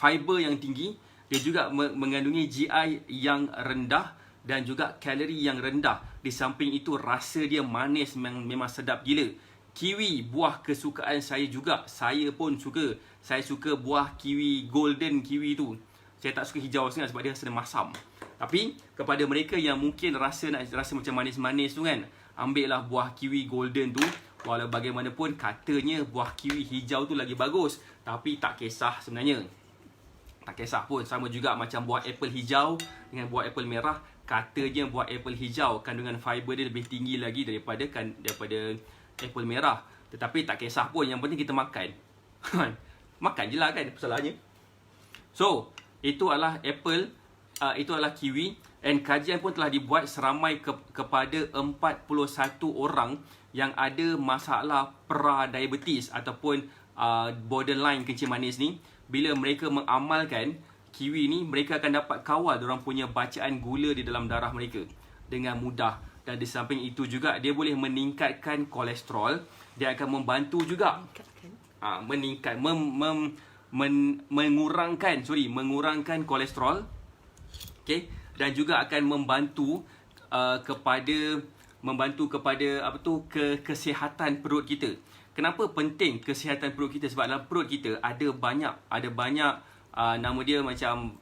fiber yang tinggi. Dia juga mengandungi GI yang rendah dan juga kalori yang rendah. Di samping itu rasa dia manis, memang sedap gila. Kiwi, buah kesukaan saya juga. Saya pun suka. Saya suka buah kiwi, golden kiwi tu. Saya tak suka hijau sangat sebab dia rasa masam. Tapi kepada mereka yang mungkin rasa macam manis-manis tu kan, ambil lah buah kiwi golden tu. Walau bagaimanapun katanya buah kiwi hijau tu lagi bagus. Tapi tak kisah sebenarnya. Tak kisah pun. Sama juga macam buah apple hijau dengan buah apple merah. Katanya buah apple hijau kandungan fiber dia lebih tinggi lagi daripada apple merah. Tetapi tak kisah pun. Yang penting kita makan. Makan je lah kan masalahnya. So, itu adalah apple, itu adalah kiwi. Dan kajian pun telah dibuat seramai kepada 41 orang yang ada masalah pra-diabetes ataupun borderline kencing manis ni. Bila mereka mengamalkan kiwi ni, mereka akan dapat kawal diorang punya bacaan gula di dalam darah mereka dengan mudah. Dan di samping itu juga dia boleh meningkatkan kolesterol. Dia akan membantu juga mengurangkan kolesterol. Okay? Dan juga akan membantu kepada kesihatan perut kita. Kenapa penting kesihatan perut kita? Sebab dalam perut kita ada banyak nama dia macam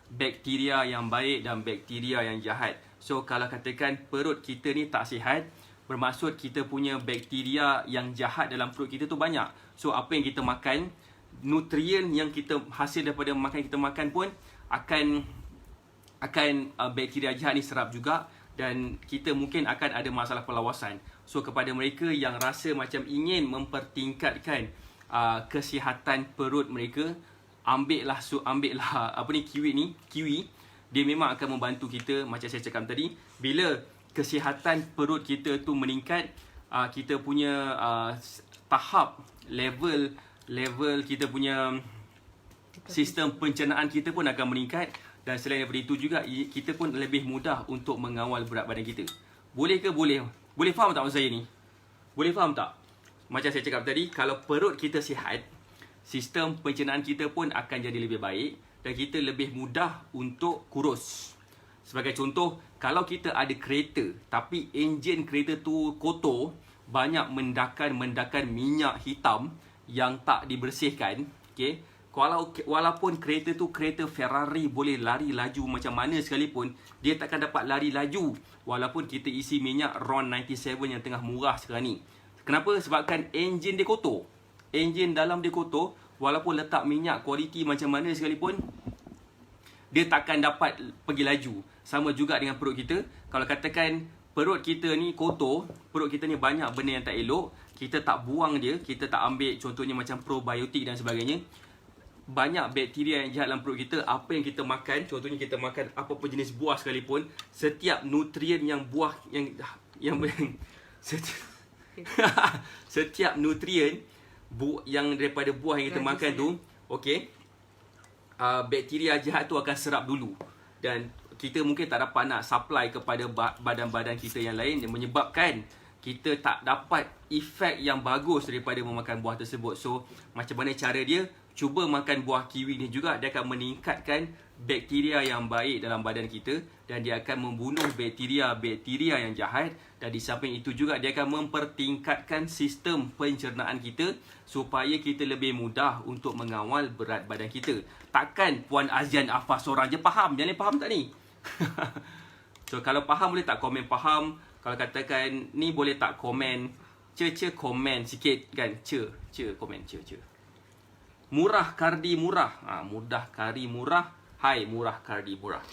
bakteria yang baik dan bakteria yang jahat. So kalau katakan perut kita ni tak sihat, bermaksud kita punya bakteria yang jahat dalam perut kita tu banyak. So apa yang kita makan, nutrien yang kita hasil daripada makan kita makan pun akan bakteria jahat ni serap juga. Dan kita mungkin akan ada masalah perlawasan. So kepada mereka yang rasa macam ingin mempertingkatkan kesihatan perut mereka, ambillah kiwi. Dia memang akan membantu kita. Macam saya cakap tadi, bila kesihatan perut kita tu meningkat, kita punya tahap level kita punya sistem pencernaan kita pun akan meningkat. Dan selain daripada itu juga, kita pun lebih mudah untuk mengawal berat badan kita. Boleh ke? Boleh. Boleh faham tak maksud saya ni? Boleh faham tak? Macam saya cakap tadi, kalau perut kita sihat, sistem pencernaan kita pun akan jadi lebih baik. Dan kita lebih mudah untuk kurus. Sebagai contoh, kalau kita ada kereta, tapi enjin kereta tu kotor, banyak mendakan minyak hitam yang tak dibersihkan. Okay? Walaupun kereta tu kereta Ferrari boleh lari laju macam mana sekalipun, dia takkan dapat lari laju walaupun kita isi minyak RON 97 yang tengah murah sekarang ni. Kenapa? Sebabkan enjin dia kotor. Enjin dalam dia kotor, walaupun letak minyak kualiti macam mana sekalipun, dia takkan dapat pergi laju. Sama juga dengan perut kita. Kalau katakan perut kita ni kotor, perut kita ni banyak benda yang tak elok, kita tak buang dia, kita tak ambil contohnya macam probiotik dan sebagainya, banyak bakteria yang jahat dalam perut kita. Apa yang kita makan, contohnya kita makan apa-apa jenis buah sekalipun, setiap nutrien yang buah setiap nutrien yang daripada buah yang kita makan tu, okey, bakteria jahat tu akan serap dulu. Dan kita mungkin tak dapat nak supply kepada badan-badan kita yang lain, yang menyebabkan kita tak dapat efek yang bagus daripada memakan buah tersebut. So macam mana cara dia? Cuba makan buah kiwi ni juga, dia akan meningkatkan bakteria yang baik dalam badan kita. Dan dia akan membunuh bakteria yang jahat. Dan di samping itu juga, dia akan mempertingkatkan sistem pencernaan kita supaya kita lebih mudah untuk mengawal berat badan kita. Takkan Puan Azian Afas seorang je faham? Yang lain faham tak ni? So kalau faham boleh tak komen faham. Kalau katakan ni boleh tak komen komen sikit kan. Komen. Murah Kardi murah. Mudah Kari murah. Hai murah Kardi murah.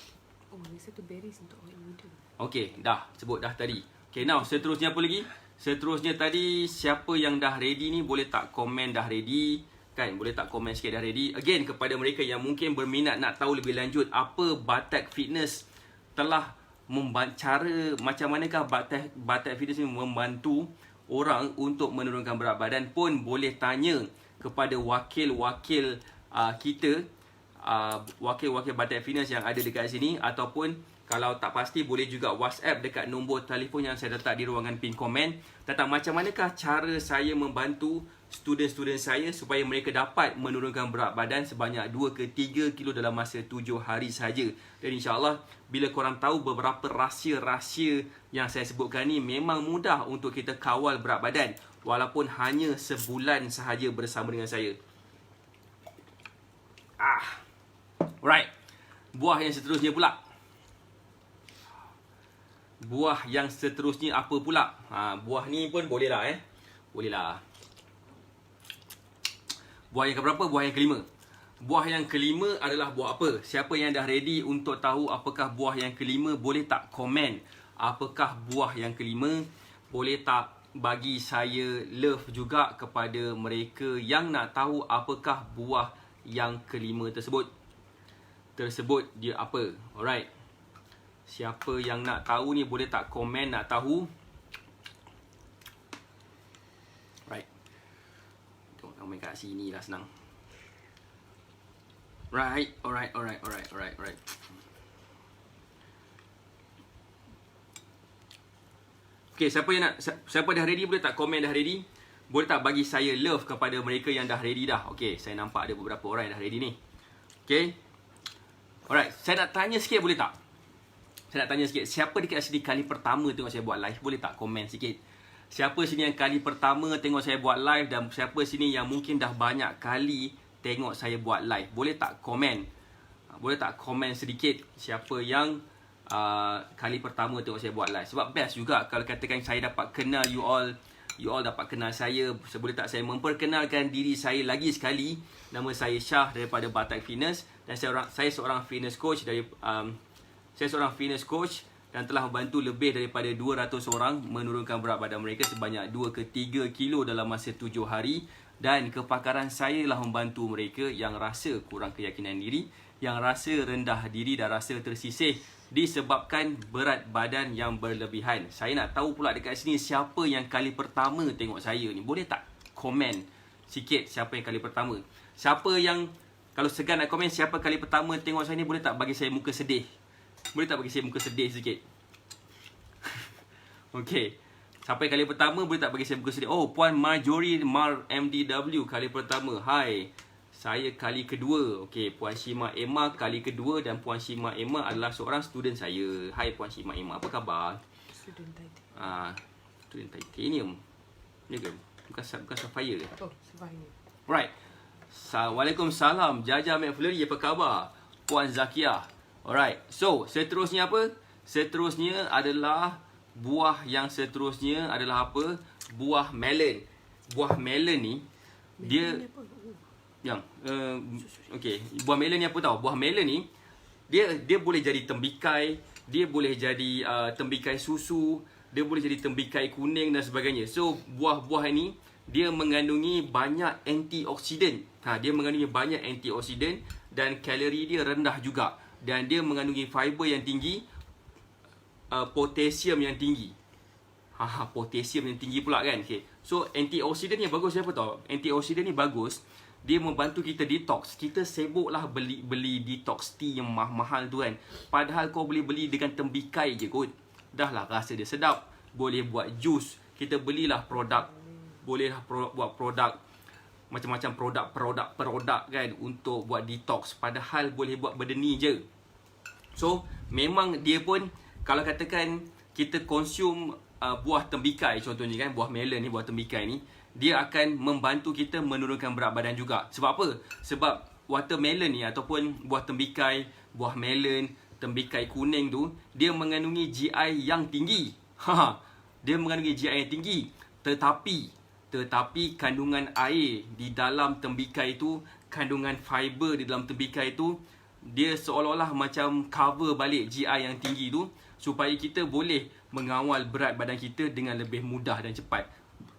Oh, ni satu berries untuk awet muda. Okey, dah sebut dah tadi. Okay, now seterusnya apa lagi? Seterusnya tadi, siapa yang dah ready ni boleh tak komen dah ready? Kan, boleh tak komen sikit dah ready? Again, kepada mereka yang mungkin berminat nak tahu lebih lanjut apa Batak Fitness telah cara macam manakah Batak Fitness ni membantu orang untuk menurunkan berat badan pun boleh tanya kepada wakil-wakil kita, wakil-wakil Batak Fitness yang ada dekat sini, ataupun kalau tak pasti boleh juga WhatsApp dekat nombor telefon yang saya letak di ruangan pin komen tentang macam manakah cara saya membantu student-student saya supaya mereka dapat menurunkan berat badan sebanyak 2 ke 3 kilo dalam masa 7 hari saja. Dan insyaAllah bila korang tahu beberapa rahsia-rahsia yang saya sebutkan ni, memang mudah untuk kita kawal berat badan walaupun hanya sebulan sahaja bersama dengan saya. Alright. Buah yang seterusnya pula. Buah yang seterusnya apa pula? Buah ni pun boleh lah Boleh lah. Buah yang keberapa? Buah yang kelima. Buah yang kelima adalah buah apa? Siapa yang dah ready untuk tahu apakah buah yang kelima, boleh tak komen apakah buah yang kelima? Boleh tak bagi saya love juga kepada mereka yang nak tahu apakah buah yang kelima tersebut. Dia apa? Alright. Siapa yang nak tahu ni boleh tak komen nak tahu. Right. Tengok komen kat sini lah senang. Right. Alright. Okay, siapa dah ready boleh tak komen dah ready? Boleh tak bagi saya love kepada mereka yang dah ready dah? Okay, saya nampak ada beberapa orang yang dah ready ni. Okay. Alright, saya nak tanya sikit boleh tak? Siapa dekat sini kali pertama tengok saya buat live? Boleh tak komen sikit? Siapa sini yang kali pertama tengok saya buat live, dan siapa sini yang mungkin dah banyak kali tengok saya buat live? Boleh tak komen? Boleh tak komen sedikit siapa yang kali pertama tengok saya buat live? Sebab best juga kalau katakan saya dapat kenal you all dapat kenal saya. Boleh tak saya memperkenalkan diri saya lagi sekali? Nama saya Syah daripada Batak Fitness, dan saya seorang fitness coach dari saya seorang fitness coach dan telah membantu lebih daripada 200 orang menurunkan berat badan mereka sebanyak 2 ke 3 kilo dalam masa 7 hari. Dan kepakaran saya lah membantu mereka yang rasa kurang keyakinan diri, yang rasa rendah diri dan rasa tersisih disebabkan berat badan yang berlebihan. Saya nak tahu pula dekat sini siapa yang kali pertama tengok saya ni. Boleh tak komen sikit siapa yang kali pertama? Siapa yang, kalau segan nak komen siapa kali pertama tengok saya ni, boleh tak bagi saya muka sedih? Boleh tak bagi saya muka sedih sikit? Okay. Sampai kali pertama, boleh tak bagi saya muka sedih? Oh, Puan Marjorie Mar MDW kali pertama. Hai. Saya kali kedua. Okay, Puan Shima Emma kali kedua, dan Puan Shima Emma adalah seorang student saya. Hai Puan Shima Emma, apa khabar? Student titanium. Student titanium. Ni ke? Bukan sapphire ke? Oh, sapphire. Right. Waalaikumsalam. Jaja McFlurry, apa khabar? Puan Zakia. Alright, so seterusnya apa? Seterusnya adalah buah yang seterusnya adalah apa? Buah melon. Buah melon ni dia yang okey, buah melon ni apa tahu? Buah melon ni dia boleh jadi tembikai, dia boleh jadi tembikai susu, dia boleh jadi tembikai kuning dan sebagainya. So buah-buah ni dia mengandungi banyak antioksidan. Dia mengandungi banyak antioksidan dan kalori dia rendah juga. Dan dia mengandungi fiber yang tinggi, potasium yang tinggi. Potasium yang tinggi pula kan. Okay. So antioksidan ni bagus apa tau? Antioksidan ni bagus, dia membantu kita detox. Kita sibuklah beli detox tea yang mahal-mahal tu kan. Padahal kau boleh beli dengan tembikai je kot. Dah lah rasa dia sedap. Boleh buat jus. Kita belilah produk. Bolehlah buat produk, macam-macam produk kan untuk buat detox. Padahal boleh buat benda ni je. So memang dia pun, kalau katakan kita consume buah tembikai contohnya kan, buah melon ni, buah tembikai ni, dia akan membantu kita menurunkan berat badan juga. Sebab apa? Sebab watermelon ni ataupun buah tembikai, buah melon, tembikai kuning tu, dia mengandungi GI yang tinggi. Dia mengandungi GI yang tinggi. Tetapi kandungan air di dalam tembikai itu, kandungan fiber di dalam tembikai itu, dia seolah-olah macam cover balik GI yang tinggi tu, supaya kita boleh mengawal berat badan kita dengan lebih mudah dan cepat.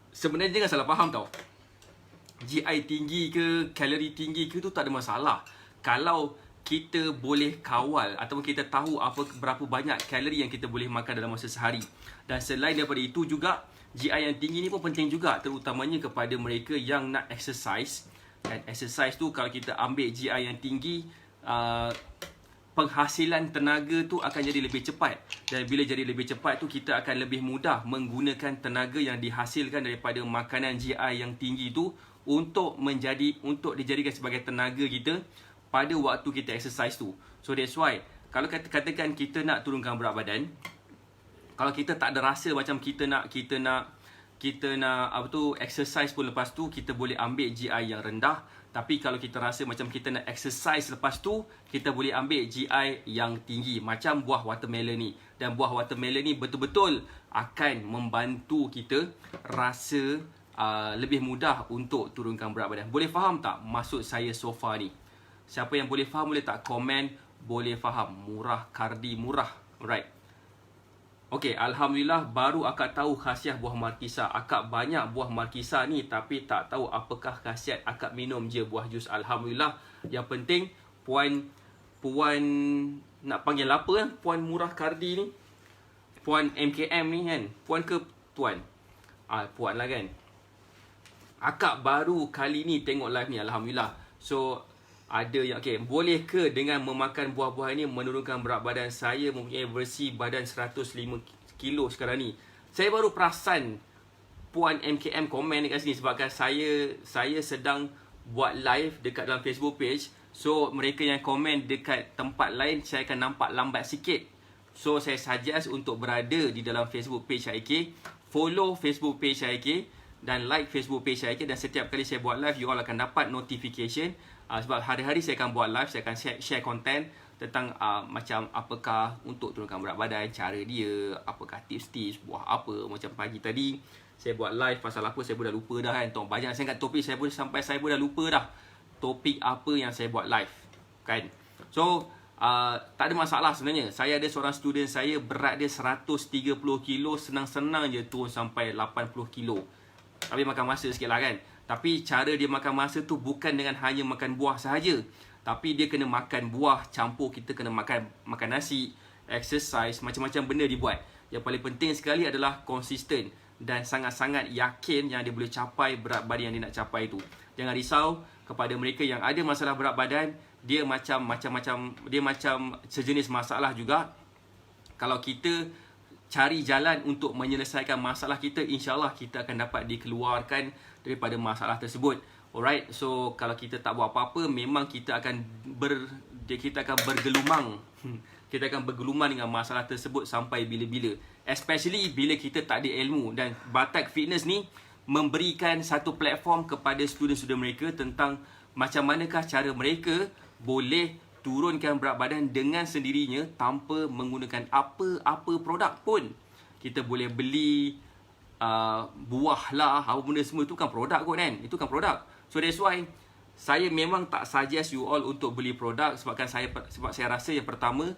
Sebenarnya jangan salah faham tau. GI tinggi ke, kalori tinggi ke tu tak ada masalah. Kalau kita boleh kawal ataupun kita tahu berapa banyak kalori yang kita boleh makan dalam masa sehari. Dan selain daripada itu juga, GI yang tinggi ni pun penting juga, terutamanya kepada mereka yang nak exercise. Dan exercise tu kalau kita ambil GI yang tinggi, penghasilan tenaga tu akan jadi lebih cepat. Dan bila jadi lebih cepat tu, kita akan lebih mudah menggunakan tenaga yang dihasilkan daripada makanan GI yang tinggi tu untuk dijadikan sebagai tenaga kita pada waktu kita exercise tu. So that's why kalau katakan kita nak turunkan berat badan, kalau kita tak ada rasa macam kita nak exercise pun lepas tu, kita boleh ambil GI yang rendah. Tapi kalau kita rasa macam kita nak exercise lepas tu, kita boleh ambil GI yang tinggi, macam buah watermelon ni. Dan buah watermelon ni betul-betul akan membantu kita rasa lebih mudah untuk turunkan berat badan. Boleh faham tak maksud saya so far ni? Siapa yang boleh faham boleh tak komen? Boleh faham. Murah, kardi murah. Alright. Okey, Alhamdulillah baru akak tahu khasiat buah markisa. Akak banyak buah markisa ni tapi tak tahu apakah khasiat. Akak minum je buah jus. Alhamdulillah. Yang penting puan nak panggil apa puan murah kardi ni? Puan MKM ni kan? Puan ke tuan? Puan lah kan? Akak baru kali ni tengok live ni, Alhamdulillah. So ada yang boleh ke dengan memakan buah-buah ini menurunkan berat badan? Saya mempunyai versi badan 105 kilo sekarang ni. Saya baru perasan puan MKM komen dekat sini sebabkan saya sedang buat live dekat dalam Facebook page. So mereka yang komen dekat tempat lain saya akan nampak lambat sikit. So saya suggest untuk berada di dalam Facebook page IK, follow Facebook page IK dan like Facebook page IK, dan setiap kali saya buat live you all akan dapat notification. Sebab hari-hari saya akan buat live, saya akan share konten tentang macam apakah untuk turunkan berat badan, cara dia, apakah tips-tips, buah apa. Macam pagi tadi saya buat live pasal apa saya pun dah lupa dah kan. Banyak sangat topik saya pun dah lupa dah topik apa yang saya buat live kan. So tak ada masalah sebenarnya. Saya ada seorang student saya, berat dia 130 kilo, senang-senang je turun sampai 80 kilo. Tapi makan masa sikit lah kan. Tapi cara dia makan masa tu bukan dengan hanya makan buah sahaja. Tapi dia kena makan buah campur, kita kena makan nasi, exercise, macam-macam benda dibuat. Yang paling penting sekali adalah konsisten dan sangat-sangat yakin yang dia boleh capai berat badan yang dia nak capai tu. Jangan risau kepada mereka yang ada masalah berat badan, dia macam sejenis masalah juga. Kalau kita cari jalan untuk menyelesaikan masalah kita, insyaAllah kita akan dapat dikeluarkan daripada masalah tersebut. Alright, so kalau kita tak buat apa-apa, memang kita akan bergelumang. Kita akan bergelumang dengan masalah tersebut sampai bila-bila. Especially bila kita tak ada ilmu. Dan Batak Fitness ni memberikan satu platform kepada student-student mereka tentang macam manakah cara mereka boleh turunkan berat badan dengan sendirinya tanpa menggunakan apa-apa produk pun. Kita boleh beli buah lah, apa benda semua, itu kan produk kot kan. Itu kan produk. So that's why saya memang tak suggest you all untuk beli produk sebab saya rasa yang pertama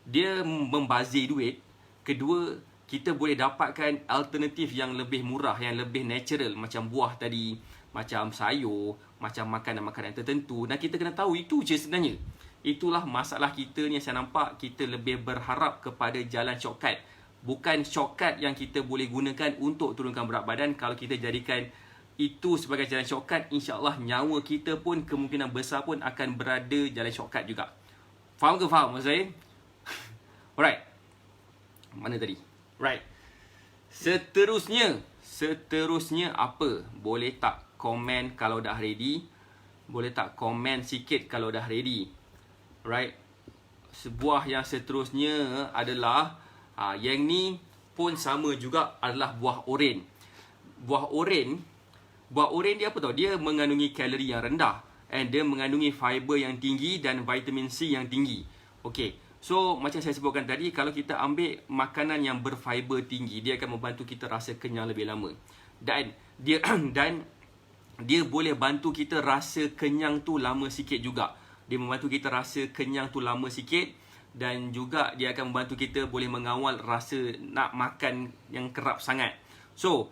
dia membazir duit. Kedua, kita boleh dapatkan alternatif yang lebih murah, yang lebih natural, macam buah tadi, macam sayur, macam makanan-makanan tertentu. Dan kita kena tahu itu je sebenarnya. Itulah masalah kita ni yang saya nampak, kita lebih berharap kepada jalan shortcut. Bukan shortcut yang kita boleh gunakan untuk turunkan berat badan. Kalau kita jadikan itu sebagai jalan shortcut, insyaAllah nyawa kita pun kemungkinan besar pun akan berada jalan shortcut juga. Faham ke faham maksud saya? Alright. Mana tadi? Right. Seterusnya apa? Boleh tak komen kalau dah ready? Boleh tak komen sikit kalau dah ready? Right. Sebuah yang seterusnya adalah yang ni pun sama juga, adalah buah oren. Buah oren dia apa tau? Dia mengandungi kalori yang rendah, and dia mengandungi fiber yang tinggi dan vitamin C yang tinggi. Okey. So macam saya sebutkan tadi, kalau kita ambil makanan yang berfiber tinggi, dia akan membantu kita rasa kenyang lebih lama. Dan dia dan dia boleh bantu kita rasa kenyang tu lama sikit juga. Dia membantu kita rasa kenyang tu lama sikit, dan juga dia akan membantu kita boleh mengawal rasa nak makan yang kerap sangat. So,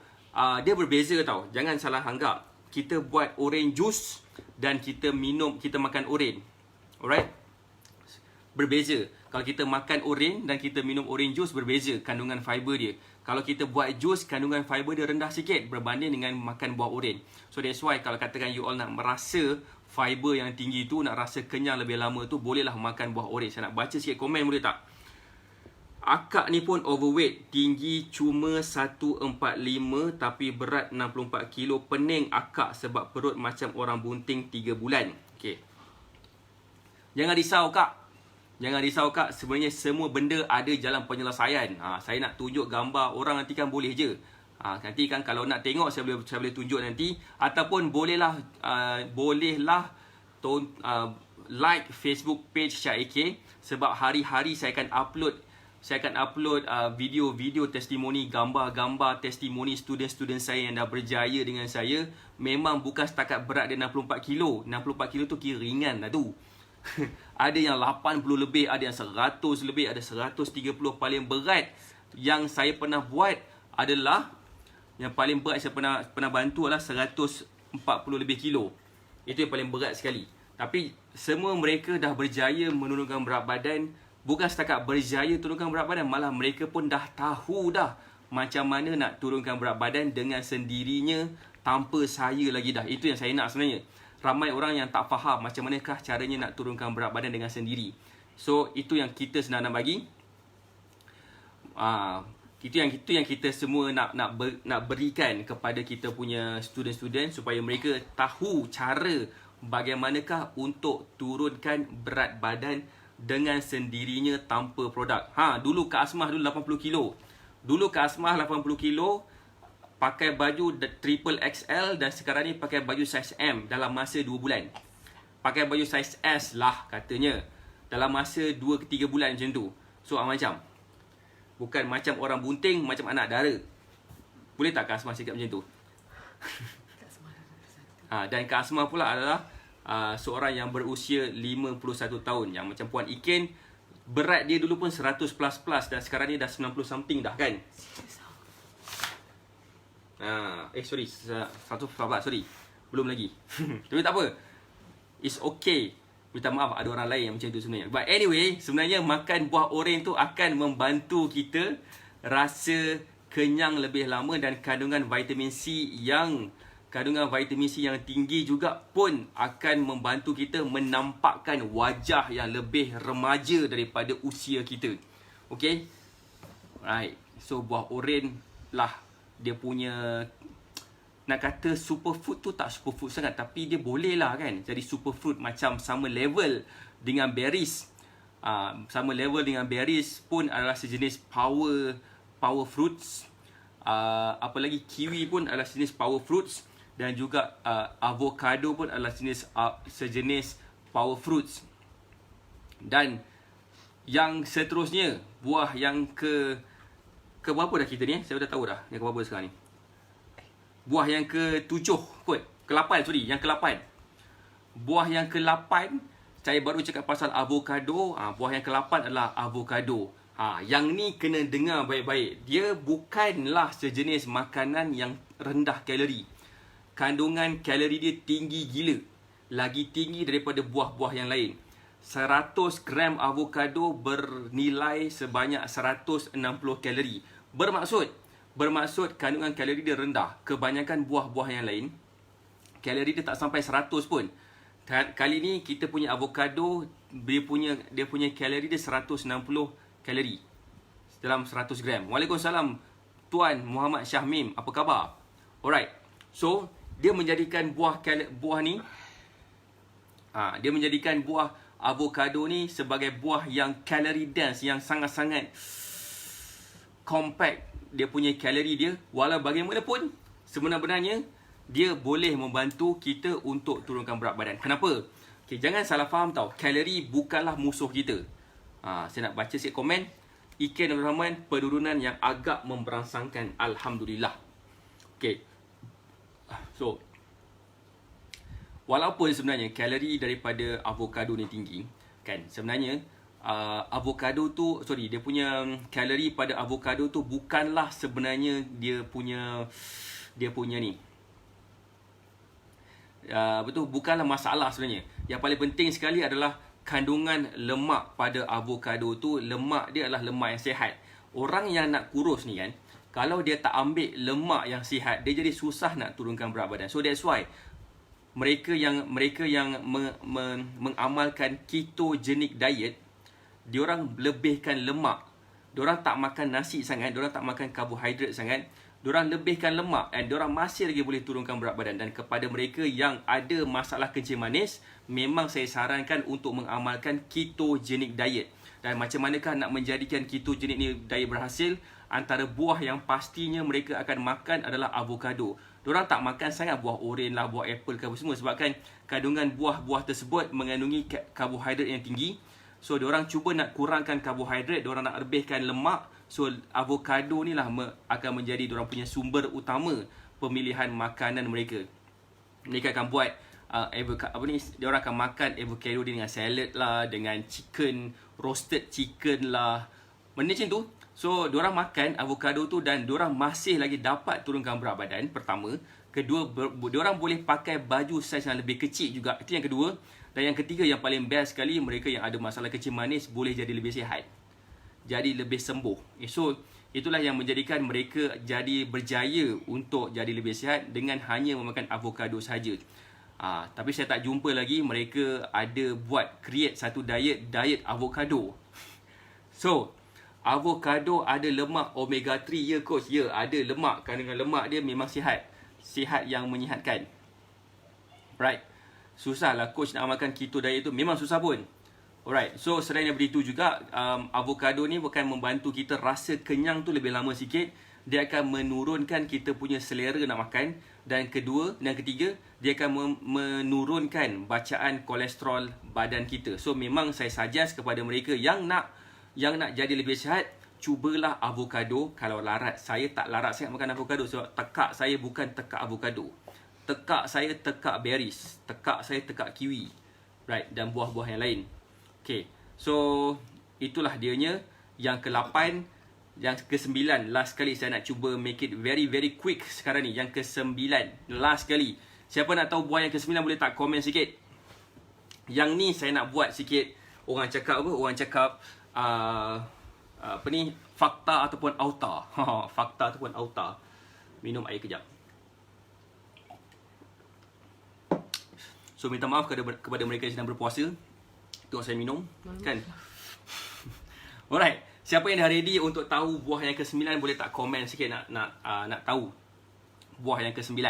dia berbeza tau. Jangan salah anggap. Kita buat orange juice dan kita makan orange. Alright? Berbeza. Kalau kita makan orange dan kita minum orange juice, berbeza kandungan fiber dia. Kalau kita buat jus, kandungan fiber dia rendah sikit berbanding dengan makan buah oren. So that's why kalau katakan you all nak merasa fiber yang tinggi tu, nak rasa kenyang lebih lama tu, bolehlah makan buah oren. Saya nak baca sikit komen, boleh tak? Akak ni pun overweight, tinggi cuma 145 tapi berat 64 kilo. Pening akak sebab perut macam orang bunting 3 bulan. Okay. Jangan risau kak. Jangan risau kak, sebenarnya semua benda ada jalan penyelesaian. Saya nak tunjuk gambar orang nanti kan boleh je. Nanti kan kalau nak tengok saya boleh tunjuk nanti. Ataupun bolehlah like Facebook page Syah AK. Sebab hari-hari saya akan upload video-video testimoni, gambar-gambar testimoni student-student saya yang dah berjaya dengan saya. Memang bukan setakat berat dia 64 kilo. 64 kilo tu kira ringan lah tu. Ada yang 80 lebih, ada yang 100 lebih, ada 130. Paling berat yang saya pernah buat adalah, yang paling berat saya pernah bantu adalah 140 lebih kilo. Itu yang paling berat sekali. Tapi semua mereka dah berjaya menurunkan berat badan. Bukan setakat berjaya turunkan berat badan, malah mereka pun dah tahu dah macam mana nak turunkan berat badan dengan sendirinya tanpa saya lagi dah. Itu yang saya nak sebenarnya. Ramai orang yang tak faham macam manakah caranya nak turunkan berat badan dengan sendiri. So, itu yang kita sedang nak bagi. Itu yang kita semua nak berikan kepada kita punya student-student supaya mereka tahu cara bagaimanakah untuk turunkan berat badan dengan sendirinya tanpa produk. Dulu Kak Asmah 80 kilo. Dulu Kak Asmah 80 kilo. Pakai baju triple XL dan sekarang ni pakai baju size M dalam masa 2 bulan. Pakai baju size S lah katanya dalam masa 2 ke 3 bulan macam tu. So macam, bukan macam orang bunting, macam anak dara. Boleh tak Kak Asmah cakap macam tu? Dan Kak Asmah pula adalah seorang yang berusia 51 tahun. Yang macam Puan Iken, berat dia dulu pun 100 plus dan sekarang ni dah 90 something dah kan. Sorry, 114, sorry. Belum lagi. Tapi tak apa. It's okay. Minta maaf ada orang lain yang macam tu sebenarnya. But anyway, sebenarnya makan buah oren tu akan membantu kita rasa kenyang lebih lama, dan kandungan vitamin C yang tinggi juga pun akan membantu kita menampakkan wajah yang lebih remaja daripada usia kita. Okay? Right. So buah oren lah dia punya, nak kata superfood tu tak superfood sangat, tapi dia boleh lah kan jadi superfood, macam sama level dengan berries. Sama level dengan berries pun adalah sejenis power fruits. Apa lagi, kiwi pun adalah sejenis power fruits, dan juga avocado pun adalah sejenis power fruits. Dan yang seterusnya, buah yang ke berapa dah kita ni? Saya dah tahu dah yang ke berapa sekarang ni. Buah yang ke-7 kot. Ke-8, sorry. Yang ke-8. Buah yang ke-8, saya baru cakap pasal avocado. Buah yang ke-8 adalah avocado. Yang ni kena dengar baik-baik. Dia bukanlah sejenis makanan yang rendah kalori. Kandungan kalori dia tinggi gila. Lagi tinggi daripada buah-buah yang lain. 100 gram avocado bernilai sebanyak 160 kalori. Bermaksud kandungan kalori dia rendah. Kebanyakan buah-buah yang lain, kalori dia tak sampai 100 pun. Kali ni kita punya avocado, dia punya kalori dia 160 kalori dalam 100 gram. Waalaikumsalam Tuan Muhammad Syahmim, apa khabar? Alright. So, dia menjadikan buah ni, dia menjadikan buah avocado ni sebagai buah yang kalori dense, yang sangat-sangat compact dia punya kalori dia. Walau bagaimanapun, sebenarnya dia boleh membantu kita untuk turunkan berat badan. Kenapa? Okay, jangan salah faham tau. Kalori bukanlah musuh kita. Saya nak baca sikit komen. Iken Abdul Rahman, penurunan yang agak memberangsangkan. Alhamdulillah. Okay, So, walaupun sebenarnya kalori daripada avocado ni tinggi, kan, sebenarnya avocado tu, dia punya kalori pada avocado tu bukanlah sebenarnya dia punya ni, bukanlah masalah sebenarnya. Yang paling penting sekali adalah kandungan lemak pada avocado tu. Lemak dia adalah lemak yang sihat. Orang yang nak kurus ni kan, kalau dia tak ambil lemak yang sihat, dia jadi susah nak turunkan berat badan. So that's why mereka yang mengamalkan ketogenic diet, diorang lebihkan lemak. Diorang tak makan nasi sangat, diorang tak makan karbohidrat sangat, diorang lebihkan lemak, dan diorang masih lagi boleh turunkan berat badan. Dan kepada mereka yang ada masalah kencing manis, memang saya sarankan untuk mengamalkan ketogenic diet. Dan macam manakah nak menjadikan ketogenic ni diet berhasil? Antara buah yang pastinya mereka akan makan adalah avocado. Diorang tak makan sangat buah oren lah, buah apple ke apa semua, sebabkan kandungan buah-buah tersebut mengandungi karbohidrat yang tinggi. So diorang cuba nak kurangkan karbohidrat, diorang nak lebihkan lemak. So avocado ni lah akan menjadi diorang punya sumber utama pemilihan makanan mereka. Mereka akan buat diorang akan makan avocado dengan salad lah, dengan chicken, roasted chicken lah, benda macam tu. So diorang makan avocado tu dan diorang masih lagi dapat turunkan berat badan, pertama. Kedua, diorang boleh pakai baju saiz yang lebih kecil juga. Itu yang kedua. Dan yang ketiga, yang paling best sekali, mereka yang ada masalah kencing manis boleh jadi lebih sihat, jadi lebih sembuh. So itulah yang menjadikan mereka jadi berjaya untuk jadi lebih sihat dengan hanya memakan avocado saja. Tapi saya tak jumpa lagi mereka ada create satu diet avocado. So avocado ada lemak omega 3, ya coach? Ya, ada lemak. Kandungan lemak dia memang sihat yang menyihatkan. Right. Susahlah coach nak amalkan keto diet tu, memang susah pun. Alright, so selain daripada itu juga, avocado ni bukan membantu kita rasa kenyang tu lebih lama sikit. Dia akan menurunkan kita punya selera nak makan. Dan ketiga, dia akan menurunkan bacaan kolesterol badan kita. So memang saya suggest kepada mereka yang nak jadi lebih sihat, cubalah avocado. Kalau larat, saya tak larat sangat makan avocado sebab tekak saya bukan tekak avocado. Tekak saya tekak berries, tekak saya tekak kiwi, right, dan buah-buah yang lain. Okay, so itulah dianya. Yang ke-8, yang ke-9, last kali saya nak cuba make it very very quick sekarang ni. Yang ke-9, last kali. Siapa nak tahu buah yang ke-9 boleh tak komen sikit? Yang ni saya nak buat sikit, orang cakap apa? Orang cakap fakta ataupun auta. Fakta ataupun auta. Minum air kejap. So minta maaf kepada mereka yang sedang berpuasa. Tengok saya minum, kan? Alright, siapa yang dah ready untuk tahu buah yang ke-9 boleh tak komen sikit nak tahu buah yang ke-9.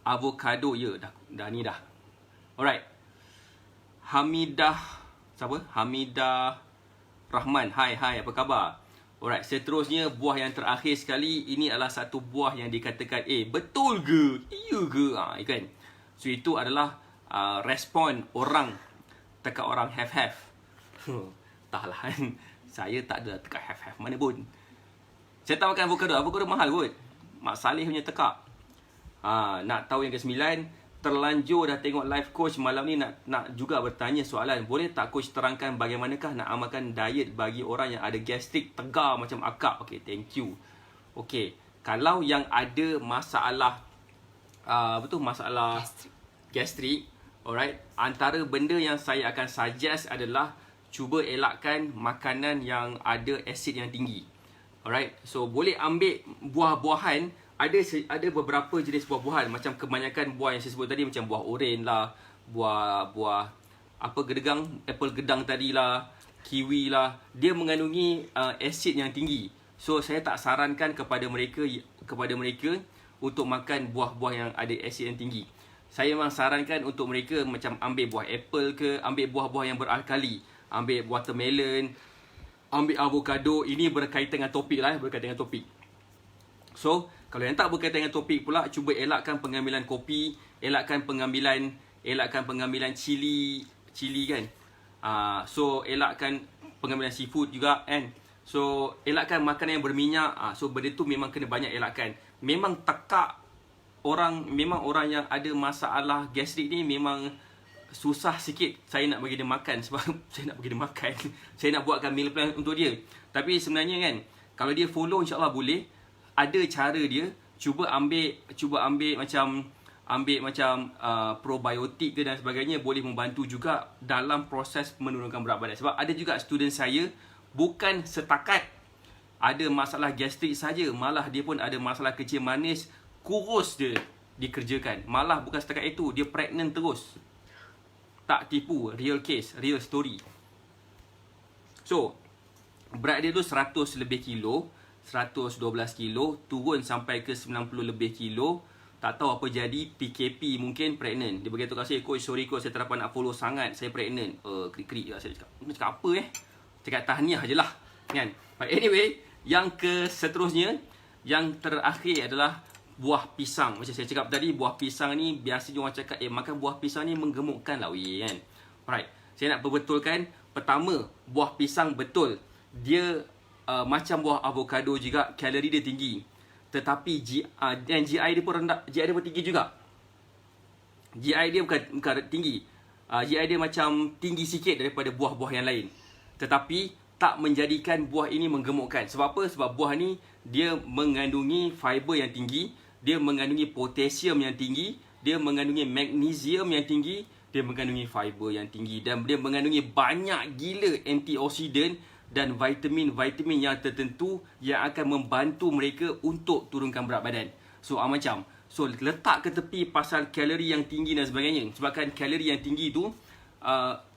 Avocado, ya, dah ni dah. Alright. Hamidah, siapa? Hamidah Rahman. Hai, apa khabar? Alright, seterusnya buah yang terakhir sekali. Ini adalah satu buah yang dikatakan, betul ke? Iya ke? Kan? So itu adalah respon orang, tekak orang have. Entahlah kan. Saya tak ada tekak have mana pun. Saya tak makan avocado. Avocado mahal kot. Mak Saleh punya tekak. Nak tahu yang ke-9, terlanjur dah tengok live coach malam ni, nak juga bertanya soalan. Boleh tak coach terangkan bagaimanakah nak amalkan diet bagi orang yang ada gastrik tegar macam akak? Okay, thank you. Okay, kalau yang ada masalah masalah gastrik, alright, antara benda yang saya akan suggest adalah cuba elakkan makanan yang ada asid yang tinggi. Alright, so boleh ambil buah-buahan. Ada beberapa jenis buah-buahan, macam kebanyakan buah yang saya sebut tadi, macam buah oren lah, buah apple gedang tadi lah, kiwi lah, dia mengandungi asid yang tinggi. So saya tak sarankan kepada mereka untuk makan buah-buah yang ada asid yang tinggi. Saya memang sarankan untuk mereka macam ambil buah apple ke, ambil buah-buah yang beralkali, ambil watermelon, ambil avocado. Ini berkaitan dengan topik lah, berkaitan dengan topik. So kalau yang tak berkaitan dengan topik pula, cuba elakkan pengambilan kopi, elakkan pengambilan cili kan. So elakkan pengambilan seafood juga kan. So elakkan makanan yang berminyak. So benda tu memang kena banyak elakkan. Memang tekak memang orang yang ada masalah gastrik ni memang susah sikit saya nak bagi dia makan sebab saya nak bagi dia makan. Saya nak buatkan meal plan untuk dia. Tapi sebenarnya kan, kalau dia follow insya-Allah boleh. Ada cara dia, cuba ambil macam probiotik ke dan sebagainya, boleh membantu juga dalam proses menurunkan berat badan. Sebab ada juga student saya bukan setakat ada masalah gastrik saja, malah dia pun ada masalah kencing manis, kurus dia dikerjakan. Malah bukan setakat itu, dia pregnant terus. Tak tipu, real case, real story. So, berat dia tu 100 lebih kilo, 112 kilo, turun sampai ke 90 lebih kilo. Tak tahu apa jadi, PKP mungkin pregnant. Dia beritahu kat saya, coach sorry coach, saya tak dapat nak follow sangat, saya pregnant. Krik-krik lah saya cakap apa Cakap tahniah je lah kan. But anyway, yang seterusnya, yang terakhir adalah buah pisang. Macam saya cakap tadi, buah pisang ni biasanya orang cakap makan buah pisang ni menggemukkan lah kan. Alright, saya nak perbetulkan. Pertama, buah pisang betul, dia macam buah avocado juga, kalori dia tinggi. Tetapi GI dia pun rendah, GI dia pun tinggi juga. GI dia bukan tinggi, GI dia macam tinggi sikit daripada buah-buah yang lain. Tetapi tak menjadikan buah ini menggemukkan. Sebab apa? Sebab buah ni dia mengandungi fiber yang tinggi, dia mengandungi potasium yang tinggi, dia mengandungi magnesium yang tinggi, dia mengandungi fiber yang tinggi, dan dia mengandungi banyak gila antioksidan dan vitamin-vitamin yang tertentu yang akan membantu mereka untuk turunkan berat badan. So letak ke tepi pasal kalori yang tinggi dan sebagainya. Sebabkan kalori yang tinggi tu,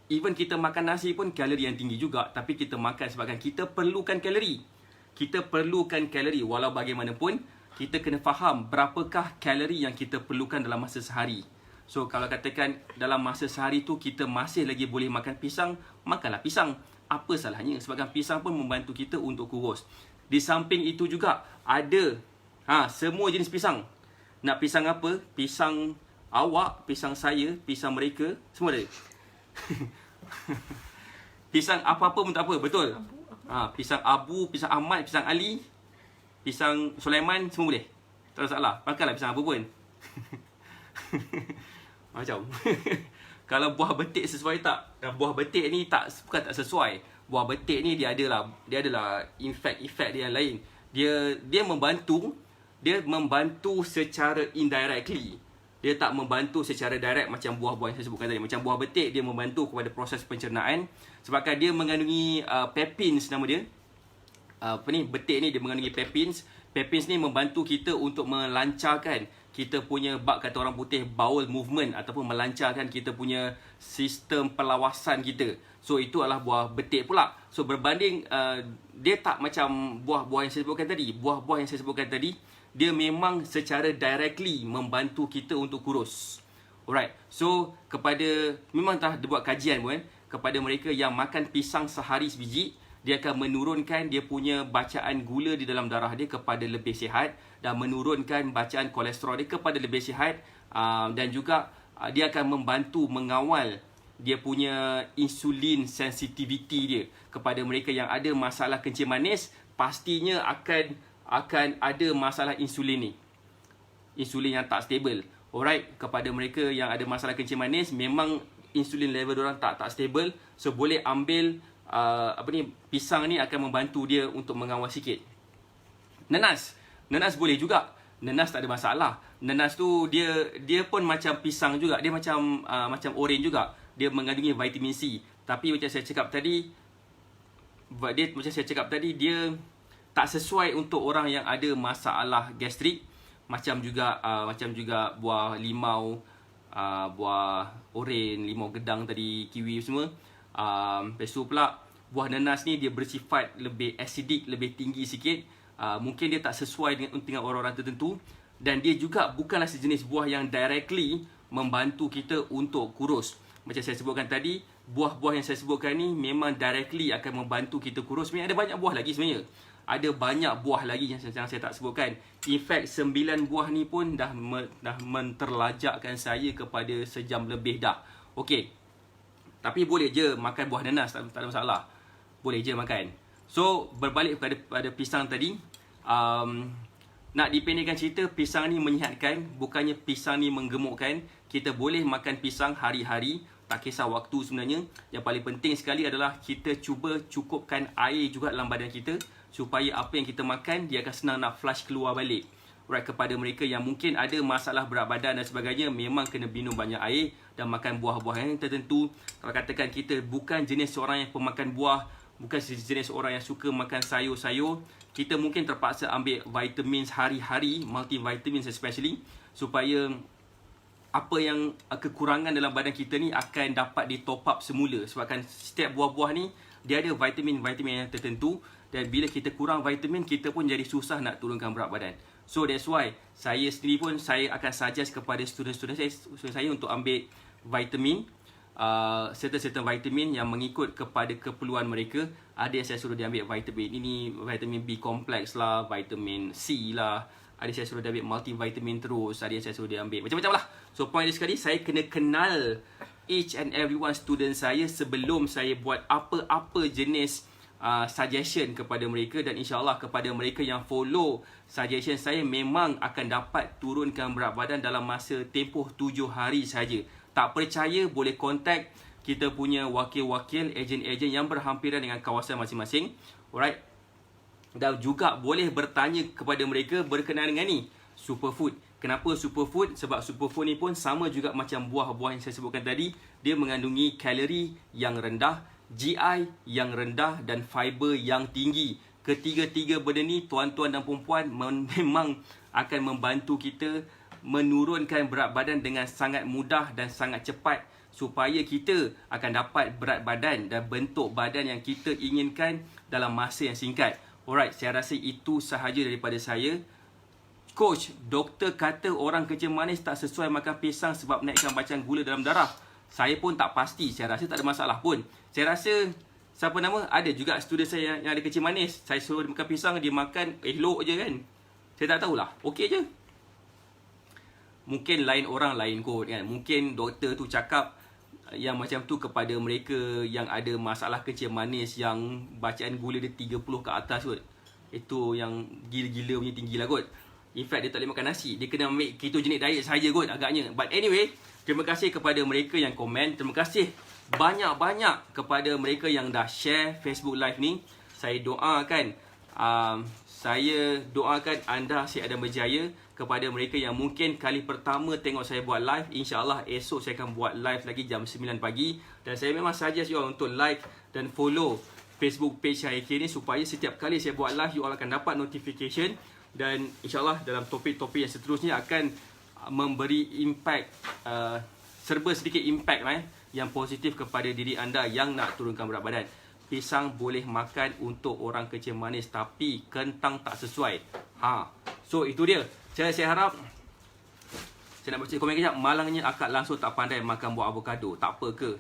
even kita makan nasi pun kalori yang tinggi juga. Tapi kita makan sebabkan kita perlukan kalori. Kita perlukan kalori. Walau bagaimanapun, kita kena faham berapakah kalori yang kita perlukan dalam masa sehari. So kalau katakan dalam masa sehari tu kita masih lagi boleh makan pisang, makanlah pisang. Apa salahnya? Sebabkan pisang pun membantu kita untuk kurus. Di samping itu juga ada semua jenis pisang. Nak pisang apa? Pisang awak, pisang saya, pisang mereka, semua ada. Pisang apa-apa pun tak apa, betul. Pisang Abu, pisang Ahmad, pisang Ali, pisang Sulaiman, semua boleh. Tak ada masalah. Makanlah pisang apa pun. Macam kalau buah betik sesuai tak? Buah betik ni bukan tak sesuai. Buah betik ni dia adalah efek dia yang lain. Dia membantu secara indirectly. Dia tak membantu secara direct macam buah-buah yang saya sebutkan tadi. Macam buah betik, dia membantu kepada proses pencernaan sebabkan dia mengandungi pepins nama dia. Betik ni dia mengandungi pepins. Pepins ni membantu kita untuk melancarkan kita punya, kata orang putih, bowel movement, ataupun melancarkan kita punya sistem perlawasan kita. So itu adalah buah betik pula. So berbanding dia tak macam buah-buah yang saya sebutkan tadi. Buah-buah yang saya sebutkan tadi, dia memang secara directly membantu kita untuk kurus. Alright. So memang telah dibuat kajian pun kepada mereka yang makan pisang sehari sebiji, dia akan menurunkan dia punya bacaan gula di dalam darah dia kepada lebih sihat, dan menurunkan bacaan kolesterol dia kepada lebih sihat, dan juga dia akan membantu mengawal dia punya insulin sensitivity dia. Kepada mereka yang ada masalah kencing manis, pastinya akan ada masalah insulin ni, insulin yang tak stable. Alright, kepada mereka yang ada masalah kencing manis, memang insulin level diorang tak stable. So boleh ambil pisang ni akan membantu dia untuk mengawal sikit. Nenas boleh juga. Nenas tak ada masalah. Nenas tu dia pun macam pisang juga. Dia macam oren juga. Dia mengandungi vitamin C. Tapi macam saya cakap tadi, dia tak sesuai untuk orang yang ada masalah gastrik. Macam juga buah limau, buah oren, limau gedang tadi, kiwi semua. Lepas tu pula buah nanas ni dia bersifat lebih acidic, lebih tinggi sikit. Mungkin dia tak sesuai dengan orang-orang tertentu. Dan dia juga bukanlah sejenis buah yang directly membantu kita untuk kurus. Macam saya sebutkan tadi, buah-buah yang saya sebutkan ni memang directly akan membantu kita kurus. Sebenarnya ada banyak buah lagi sebenarnya. Ada banyak buah lagi yang saya tak sebutkan. In fact, 9 buah ni pun dah menterlajakkan saya kepada sejam lebih dah. Okey. Tapi boleh je makan buah nanas, tak ada masalah. Boleh je makan. So, berbalik pada pisang tadi, Nak dipendekkan cerita, pisang ni menyihatkan, bukannya pisang ni menggemukkan. Kita boleh makan pisang hari-hari, tak kisah waktu sebenarnya. Yang paling penting sekali adalah kita cuba cukupkan air juga dalam badan kita, supaya apa yang kita makan, dia akan senang nak flush keluar balik. Alright, kepada mereka yang mungkin ada masalah berat badan dan sebagainya, memang kena minum banyak air dan makan buah-buah yang tertentu. Kalau katakan kita bukan jenis seorang yang pemakan buah, bukan jenis orang yang suka makan sayur-sayur, kita mungkin terpaksa ambil vitamin hari-hari, multivitamins especially, supaya apa yang kekurangan dalam badan kita ni akan dapat di top up semula. Sebabkan setiap buah-buah ni dia ada vitamin-vitamin yang tertentu, dan bila kita kurang vitamin, kita pun jadi susah nak turunkan berat badan. So that's why saya sendiri pun saya akan suggest kepada student-student saya untuk ambil vitamin, certain vitamin yang mengikut kepada keperluan mereka. Ada yang saya suruh dia ambil vitamin ini, vitamin B complex lah, vitamin C lah. Ada saya suruh dia ambil multivitamin terus, ada yang saya suruh dia ambil macam-macam lah. So point dia sekali, saya kena kenal each and every one student saya sebelum saya buat apa-apa jenis suggestion kepada mereka. Dan insyaAllah kepada mereka yang follow suggestion saya, memang akan dapat turunkan berat badan dalam masa tempoh 7 hari saja. Tak percaya boleh contact kita punya wakil-wakil, ejen-ejen yang berhampiran dengan kawasan masing-masing. Alright. Dan juga boleh bertanya kepada mereka berkenaan dengan ni, superfood. Kenapa superfood? Sebab superfood ni pun sama juga macam buah-buah yang saya sebutkan tadi. Dia mengandungi kalori yang rendah, GI yang rendah dan fiber yang tinggi. Ketiga-tiga benda ni, tuan-tuan dan perempuan, memang akan membantu kita menurunkan berat badan dengan sangat mudah dan sangat cepat, supaya kita akan dapat berat badan dan bentuk badan yang kita inginkan dalam masa yang singkat. Alright, saya rasa itu sahaja daripada saya. Coach, doktor kata orang kencing manis tak sesuai makan pisang sebab naikkan bacaan gula dalam darah. Saya pun tak pasti, saya rasa tak ada masalah pun. Saya rasa, siapa nama, ada juga student saya yang ada kencing manis. Saya suruh dia makan pisang, dia makan elok je kan. Saya tak tahulah, okey je. Mungkin lain orang lain kot kan. Mungkin doktor tu cakap yang macam tu kepada mereka yang ada masalah kencing manis, yang bacaan gula dia 30 ke atas kot. Itu yang gila-gila punya tinggi lah kot. In fact, dia tak boleh makan nasi. Dia kena ambil ketogenic diet sahaja kot agaknya. But anyway, terima kasih kepada mereka yang komen. Terima kasih banyak-banyak kepada mereka yang dah share Facebook Live ni. Saya doakan anda sihat dan berjaya. Kepada mereka yang mungkin kali pertama tengok saya buat live, insyaAllah esok saya akan buat live lagi jam 9 pagi. Dan saya memang suggest you all untuk like dan follow Facebook page HIK ni, supaya setiap kali saya buat live, you all akan dapat notification. Dan insyaAllah dalam topik-topik yang seterusnya akan memberi impact, serba sedikit impact yang positif kepada diri anda yang nak turunkan berat badan. Pisang boleh makan untuk orang kencing manis, tapi kentang tak sesuai. So itu dia. Saya harap, saya nak baca komen kejap. Malangnya akak langsung tak pandai makan buah avocado. Tak apa ke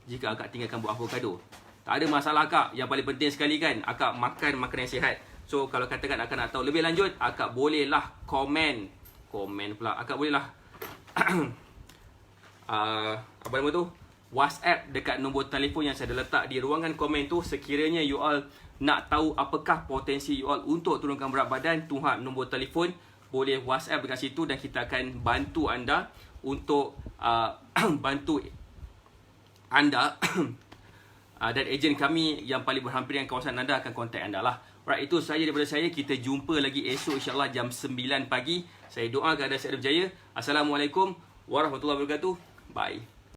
jika akak tinggalkan buah avocado? Tak ada masalah akak. Yang paling penting sekali kan, akak makan makanan yang sihat. So kalau katakan akak nak tahu lebih lanjut, akak bolehlah komen pula. Akak bolehlah apa nama tu, WhatsApp dekat nombor telefon yang saya dah letak di ruangan komen tu. Sekiranya you all nak tahu apakah potensi you all untuk turunkan berat badan, tuhan nombor telefon, boleh WhatsApp dekat situ dan kita akan bantu anda untuk bantu anda dan ejen kami yang paling berhampiran kawasan anda akan kontak anda lah. Right, itu sahaja daripada saya. Kita jumpa lagi esok insyaAllah jam 9 pagi. Saya doakan anda sihat dan berjaya. Assalamualaikum warahmatullahi wabarakatuh. Bye.